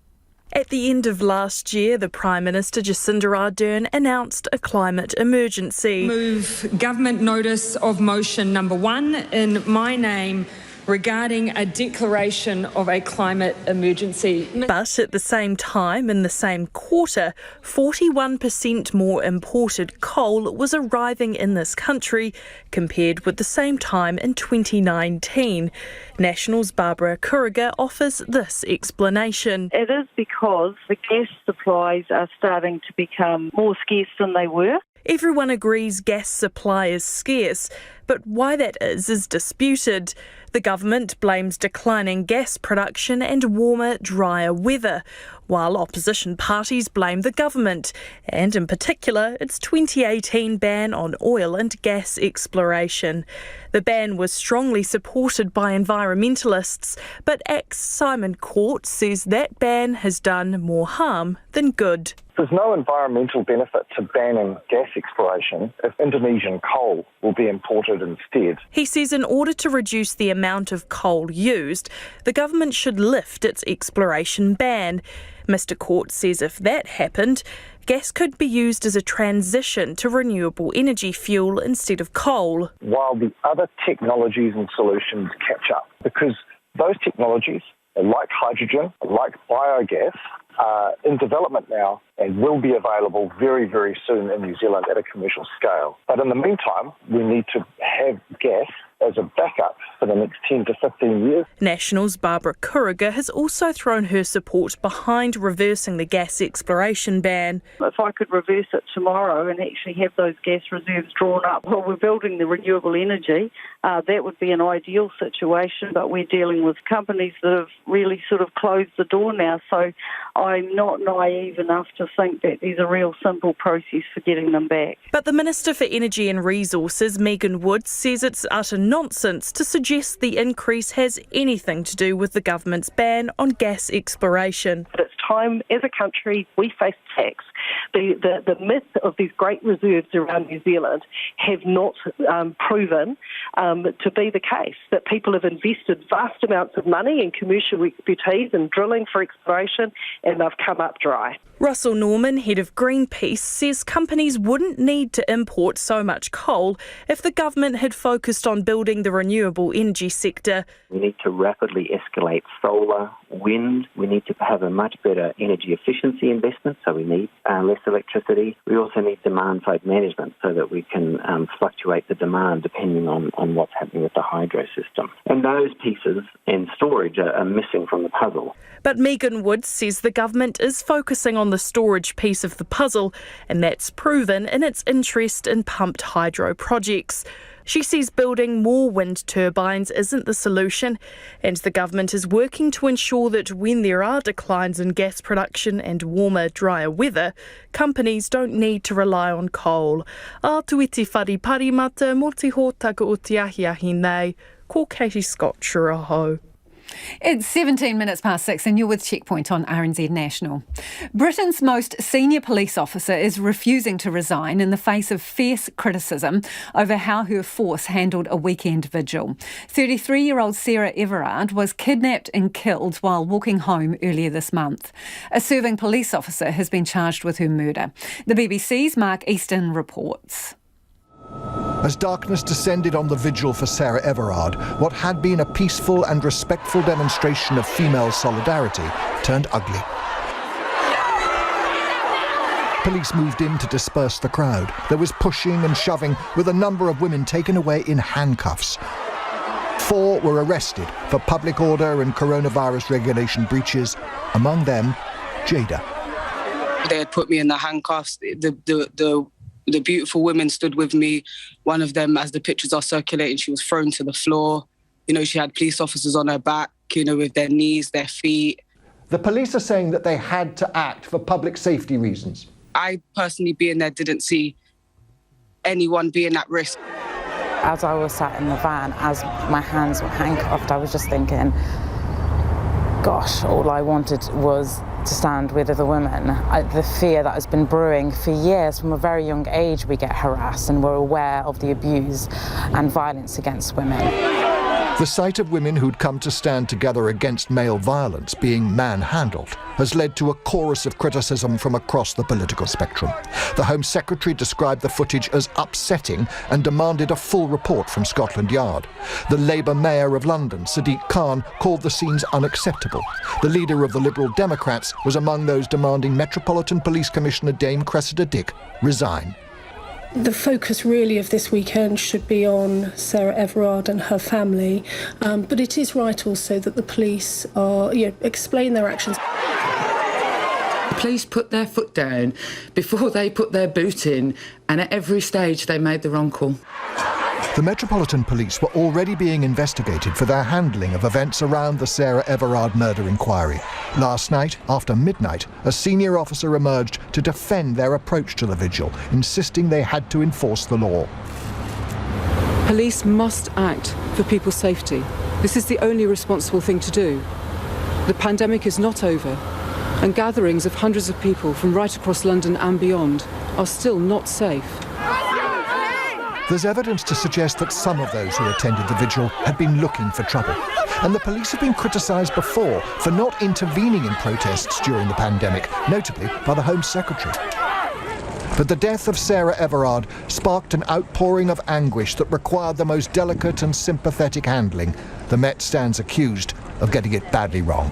At the end of last year, the Prime Minister Jacinda Ardern announced a climate emergency. Move government notice of motion number 1 in my name regarding a declaration of a climate emergency. But at the same time, in the same quarter, 41% more imported coal was arriving in this country compared with the same time in 2019. National's Barbara Kuriga offers this explanation. It is because the gas supplies are starting to become more scarce than they were. Everyone agrees gas supply is scarce, but why that is disputed. The government blames declining gas production and warmer, drier weather, while opposition parties blame the government, and in particular its 2018 ban on oil and gas exploration. The ban was strongly supported by environmentalists, but ex-Simon Court says that ban has done more harm than good. There's no environmental benefit to banning gas exploration if Indonesian coal will be imported instead. He says in order to reduce the amount of coal used, the government should lift its exploration ban. Mr Court says if that happened, gas could be used as a transition to renewable energy fuel instead of coal. While the other technologies and solutions catch up, because those technologies, like hydrogen, like biogas, are in development now and will be available very, very soon in New Zealand at a commercial scale. But in the meantime, we need to have gas as a backup for the next 10 to 15 years. National's Barbara Kuriga has also thrown her support behind reversing the gas exploration ban. If I could reverse it tomorrow and actually have those gas reserves drawn up while we're building the renewable energy, that would be an ideal situation, but we're dealing with companies that have really sort of closed the door now, so I'm not naive enough to think that there's a real simple process for getting them back. But the Minister for Energy and Resources, Megan Woods, says it's utter nonsense to suggest the increase has anything to do with the government's ban on gas exploration. But it's time, as a country, we face tax. The myth of these great reserves around New Zealand have not proven to be the case, that people have invested vast amounts of money and commercial expertise in drilling for exploration and they've come up dry. Russell Norman, head of Greenpeace, says companies wouldn't need to import so much coal if the government had focused on building the renewable energy sector. We need to rapidly escalate solar, wind. We need to have a much better energy efficiency investment, so we need less electricity. We also need demand-side management so that we can fluctuate the demand depending on what's happening with the hydro system. And those pieces and storage are missing from the puzzle. But Megan Woods says the government is focusing on the storage piece of the puzzle, and that's proven in its interest in pumped hydro projects. She says building more wind turbines isn't the solution, and the government is working to ensure that when there are declines in gas production and warmer, drier weather, companies don't need to rely on coal. Ātuiti whari parimata, mo te hōtaka o te ahiahi nei, ko Katie Scott Churaho. It's 17 minutes past 6 and you're with Checkpoint on RNZ National. Britain's most senior police officer is refusing to resign in the face of fierce criticism over how her force handled a weekend vigil. 33-year-old Sarah Everard was kidnapped and killed while walking home earlier this month. A serving police officer has been charged with her murder. The BBC's Mark Easton reports. As darkness descended on the vigil for Sarah Everard, what had been a peaceful and respectful demonstration of female solidarity turned ugly. Police moved in to disperse the crowd. There was pushing and shoving, with a number of women taken away in handcuffs. 4 were arrested for public order and coronavirus regulation breaches, among them Jada. They had put me in the handcuffs. The beautiful women stood with me. One of them, as the pictures are circulating, she was thrown to the floor. You know, she had police officers on her back, you know, with their knees, their feet. The police are saying that they had to act for public safety reasons. I personally, being there, didn't see anyone being at risk. As I was sat in the van, as my hands were handcuffed, I was just thinking, gosh, all I wanted was to stand with other women. The fear that has been brewing for years. From a very young age, we get harassed and we're aware of the abuse and violence against women. The sight of women who'd come to stand together against male violence being manhandled has led to a chorus of criticism from across the political spectrum. The Home Secretary described the footage as upsetting and demanded a full report from Scotland Yard. The Labour Mayor of London, Sadiq Khan, called the scenes unacceptable. The leader of the Liberal Democrats was among those demanding Metropolitan Police Commissioner Dame Cressida Dick resign. The focus really of this weekend should be on Sarah Everard and her family, but it is right also that the police explain their actions. The police put their foot down before they put their boot in, and at every stage they made the wrong call. The Metropolitan Police were already being investigated for their handling of events around the Sarah Everard murder inquiry. Last night, after midnight, a senior officer emerged to defend their approach to the vigil, insisting they had to enforce the law. Police must act for people's safety. This is the only responsible thing to do. The pandemic is not over, and gatherings of hundreds of people from right across London and beyond are still not safe. There's evidence to suggest that some of those who attended the vigil had been looking for trouble. And the police have been criticised before for not intervening in protests during the pandemic, notably by the Home Secretary. But the death of Sarah Everard sparked an outpouring of anguish that required the most delicate and sympathetic handling. The Met stands accused of getting it badly wrong.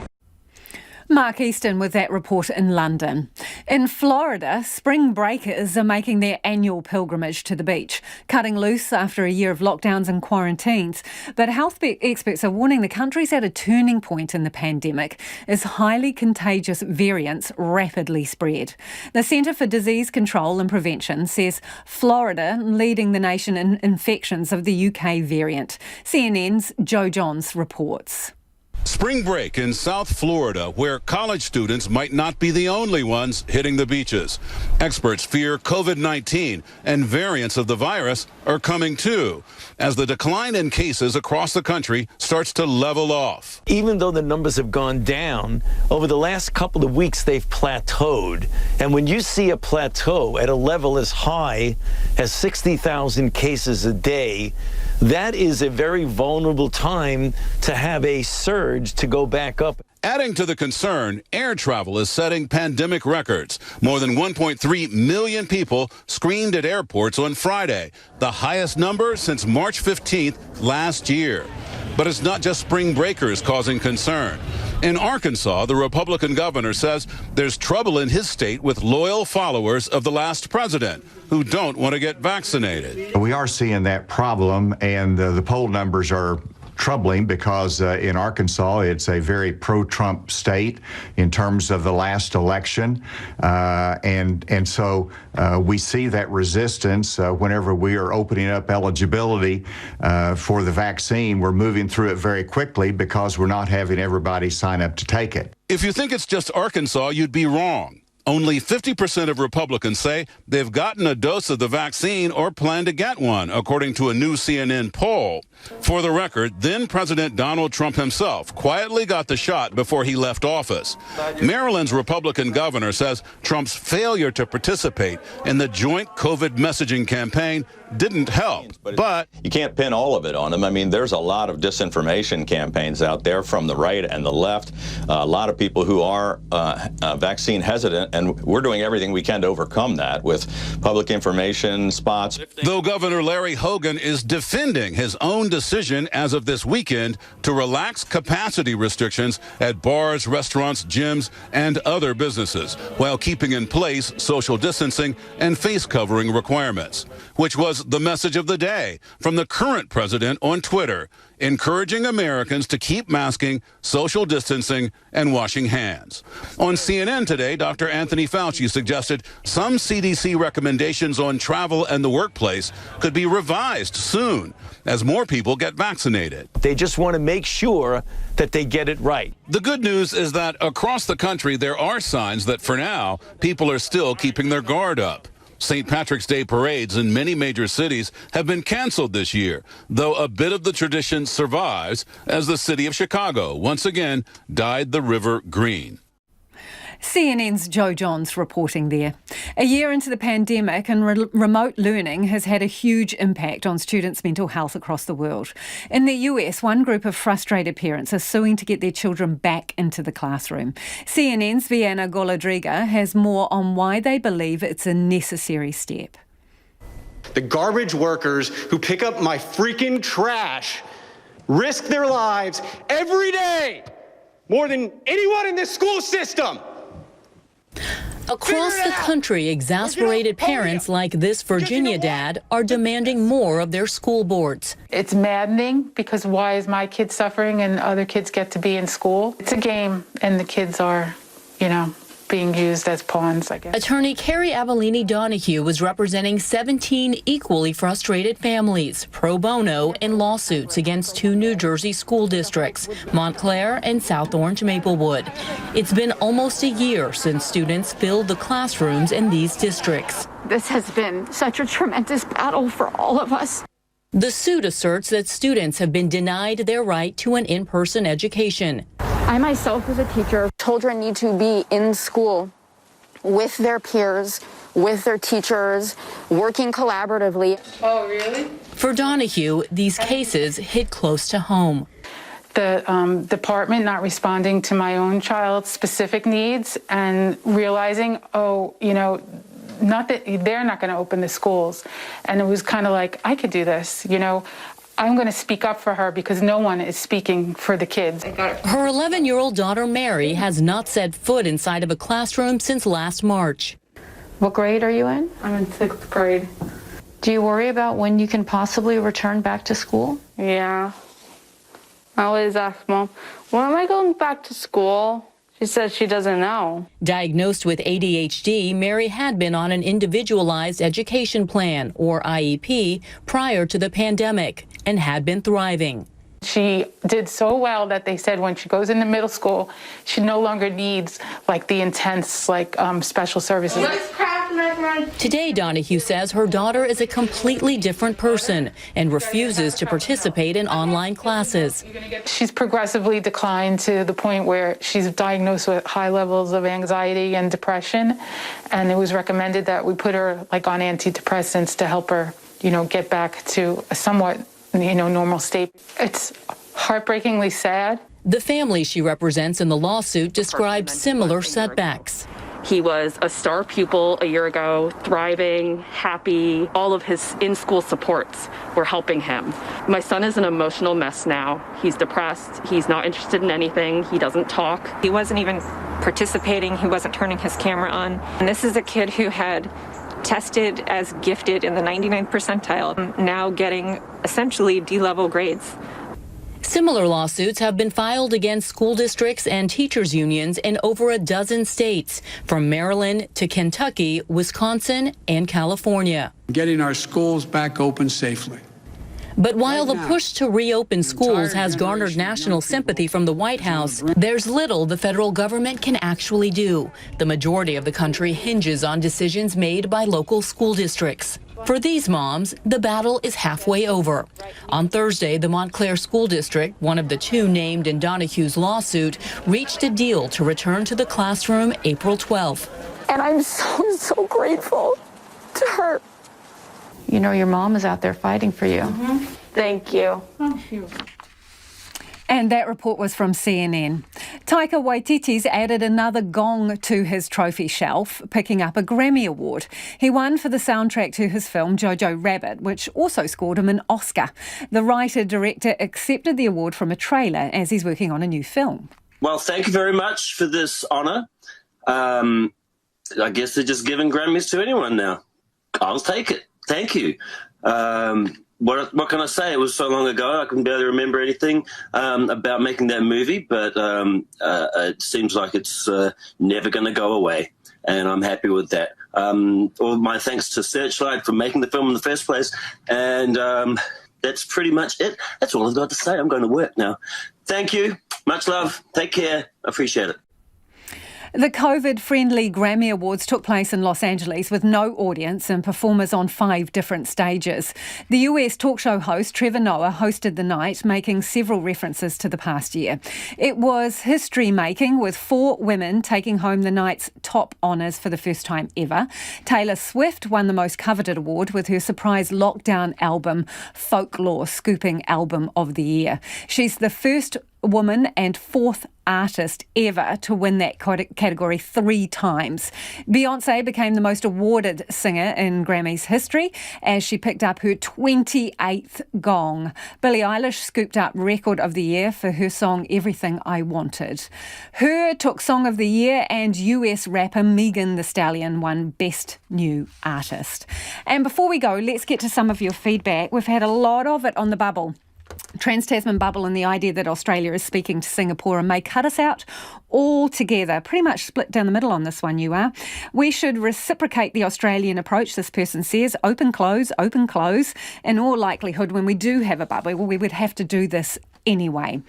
Mark Easton with that report in London. In Florida, spring breakers are making their annual pilgrimage to the beach, cutting loose after a year of lockdowns and quarantines. But health experts are warning the country's at a turning point in the pandemic as highly contagious variants rapidly spread. The Centre for Disease Control and Prevention says Florida leading the nation in infections of the UK variant. CNN's Joe Johns reports. Spring break in South Florida, where college students might not be the only ones hitting the beaches. Experts fear COVID-19 and variants of the virus are coming too, as the decline in cases across the country starts to level off. Even though the numbers have gone down, over the last couple of weeks they've plateaued. And when you see a plateau at a level as high as 60,000 cases a day, that is a very vulnerable time to have a surge to go back up. Adding to the concern, air travel is setting pandemic records. More than 1.3 million people screened at airports on Friday, the highest number since March 15th last year. But it's not just spring breakers causing concern. In Arkansas, the Republican governor says there's trouble in his state with loyal followers of the last president who don't want to get vaccinated. We are seeing that problem, and the poll numbers are troubling because in Arkansas, it's a very pro-Trump state in terms of the last election. And so we see that resistance whenever we are opening up eligibility for the vaccine. We're moving through it very quickly because we're not having everybody sign up to take it. If you think it's just Arkansas, you'd be wrong. Only 50% of Republicans say they've gotten a dose of the vaccine or plan to get one, according to a new CNN poll. For the record, then President Donald Trump himself quietly got the shot before he left office. Maryland's Republican governor says Trump's failure to participate in the joint COVID messaging campaign didn't help, but you can't pin all of it on him. I mean, there's a lot of disinformation campaigns out there from the right and the left, a lot of people who are vaccine hesitant, and we're doing everything we can to overcome that with public information spots. Though Governor Larry Hogan is defending his own decision as of this weekend to relax capacity restrictions at bars, restaurants, gyms, and other businesses, while keeping in place social distancing and face covering requirements, which was the message of the day from the current president on Twitter, encouraging Americans to keep masking, social distancing, and washing hands. On CNN today, Dr. Anthony Fauci suggested some CDC recommendations on travel and the workplace could be revised soon as more people get vaccinated. They just want to make sure that they get it right. The good news is that across the country, there are signs that for now, people are still keeping their guard up. St. Patrick's Day parades in many major cities have been canceled this year, though a bit of the tradition survives as the city of Chicago once again dyed the river green. CNN's Joe Johns reporting there. A year into the pandemic and remote learning has had a huge impact on students' mental health across the world. In the US, one group of frustrated parents are suing to get their children back into the classroom. CNN's Viana Goladriga has more on why they believe it's a necessary step. The garbage workers who pick up my freaking trash risk their lives every day more than anyone in this school system. Across the country, exasperated parents like this Virginia dad are demanding more of their school boards. It's maddening because why is my kid suffering and other kids get to be in school? It's a game and the kids are, being used as pawns, I guess. Attorney Carrie Abellini Donahue was representing 17 equally frustrated families, pro bono, in lawsuits against 2 New Jersey school districts, Montclair and South Orange Maplewood. It's been almost a year since students filled the classrooms in these districts. This has been such a tremendous battle for all of us. The suit asserts that students have been denied their right to an in-person education. I myself was a teacher. Children need to be in school with their peers, with their teachers, working collaboratively. Oh, really? For Donahue, these cases hit close to home. The department not responding to my own child's specific needs and realizing, not that they're not going to open the schools. And it was kind of like, I could do this, I'm going to speak up for her because no one is speaking for the kids. Her 11-year-old daughter, Mary, has not set foot inside of a classroom since last March. What grade are you in? I'm in 6th grade. Do you worry about when you can possibly return back to school? Yeah. I always ask Mom, when am I going back to school? She says she doesn't know. Diagnosed with ADHD, Mary had been on an individualized education plan, or IEP, prior to the pandemic and had been thriving. She did so well that they said when she goes into middle school, she no longer needs the intense special services. Today, Donahue says her daughter is a completely different person and refuses to participate in online classes. She's progressively declined to the point where she's diagnosed with high levels of anxiety and depression, and it was recommended that we put her on antidepressants to help her, get back to a somewhat normal state. It's heartbreakingly sad. The family she represents in the lawsuit describes similar setbacks. He was a star pupil a year ago, thriving, happy. All of his in-school supports were helping him. My son is an emotional mess now. He's depressed. He's not interested in anything. He doesn't talk. He wasn't even participating. He wasn't turning his camera on. And this is a kid who had tested as gifted in the 99th percentile, now getting essentially D-level grades. Similar lawsuits have been filed against school districts and teachers' unions in over a dozen states, from Maryland to Kentucky, Wisconsin, and California. Getting our schools back open safely. But while the push to reopen schools has garnered national sympathy from the White House, there's little the federal government can actually do. The majority of the country hinges on decisions made by local school districts. For these moms, the battle is halfway over. On Thursday, the Montclair School District, one of the two named in Donohue's lawsuit, reached a deal to return to the classroom April 12th. And I'm so grateful to her. You know your mom is out there fighting for you. Thank you. And that report was from CNN. Taika Waititi's added another gong to his trophy shelf, picking up a Grammy Award. He won for the soundtrack to his film Jojo Rabbit, which also scored him an Oscar. The writer-director accepted the award from a trailer as he's working on a new film. Well, thank you very much for this honour. I guess they're just giving Grammys to anyone now. I'll take it. Thank you. What can I say? It was so long ago, I couldn't barely remember anything about making that movie, but it seems like it's never going to go away, and I'm happy with that. All my thanks to Searchlight for making the film in the first place, and that's pretty much it. That's all I've got to say. I'm going to work now. Thank you. Much love. Take care. I appreciate it. The COVID-friendly Grammy Awards took place in Los Angeles with no audience and performers on 5 different stages. The US talk show host Trevor Noah hosted the night, making several references to the past year. It was history-making, with 4 women taking home the night's top honours for the first time ever. Taylor Swift won the most coveted award with her surprise lockdown album, Folklore, scooping Album of the Year. She's the first woman and 4th artist ever to win that category 3 times. Beyoncé became the most awarded singer in Grammy's history as she picked up her 28th gong. Billie Eilish scooped up Record of the Year for her song Everything I Wanted. Her took Song of the Year, and US rapper Megan Thee Stallion won Best New Artist. And before we go, let's get to some of your feedback. We've had a lot of it on the bubble. Trans-Tasman bubble and the idea that Australia is speaking to Singapore and may cut us out altogether. Pretty much split down the middle on this one, you are. We should reciprocate the Australian approach, this person says. Open, close, open, close. In all likelihood, when we do have a bubble, we would have to do this anyway.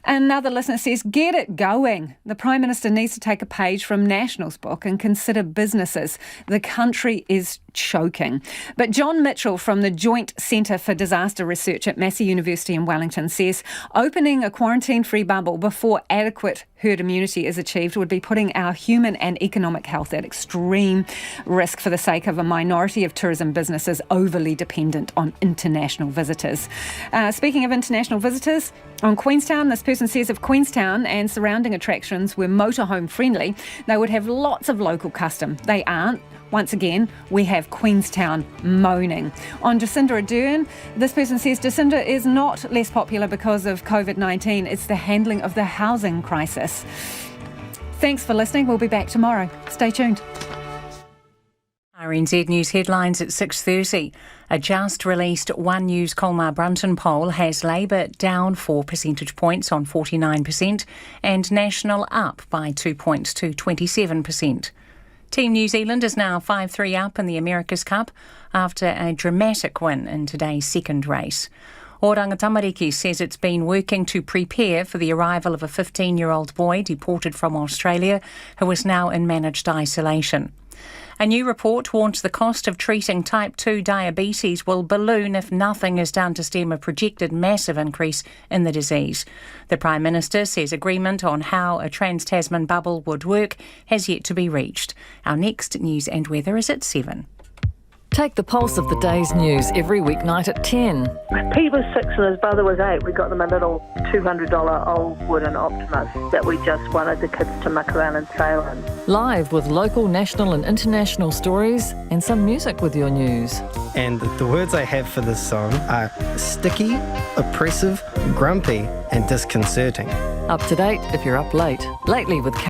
Another listener says, get it going. The Prime Minister needs to take a page from National's book and consider businesses. The country is choking. But John Mitchell from the Joint Centre for Disaster Research at Massey University in Wellington says opening a quarantine-free bubble before adequate herd immunity is achieved would be putting our human and economic health at extreme risk for the sake of a minority of tourism businesses overly dependent on international visitors. Speaking of international visitors, on Queenstown, this person says if Queenstown and surrounding attractions were motorhome friendly, they would have lots of local custom. They aren't. Once again, we have Queenstown moaning. On Jacinda Ardern, this person says Jacinda is not less popular because of COVID-19. It's the handling of the housing crisis. Thanks for listening. We'll be back tomorrow. Stay tuned. RNZ News headlines at 6:30. A just released One News Colmar Brunton poll has Labour down 4 percentage points on 49% and National up by 2 points to 27%. Team New Zealand is now 5-3 up in the America's Cup after a dramatic win in today's second race. Oranga Tamariki says it's been working to prepare for the arrival of a 15-year-old boy deported from Australia who is now in managed isolation. A new report warns the cost of treating type 2 diabetes will balloon if nothing is done to stem a projected massive increase in the disease. The Prime Minister says agreement on how a trans-Tasman bubble would work has yet to be reached. Our next news and weather is at 7. Take the pulse of the day's news every weeknight at 10. Pete was 6 and his brother was 8. We got them a little $200 old wooden Optimus that we just wanted the kids to muck around and sail in. Live with local, national and international stories and some music with your news. And the words I have for this song are sticky, oppressive, grumpy and disconcerting. Up to date if you're up late. Lately with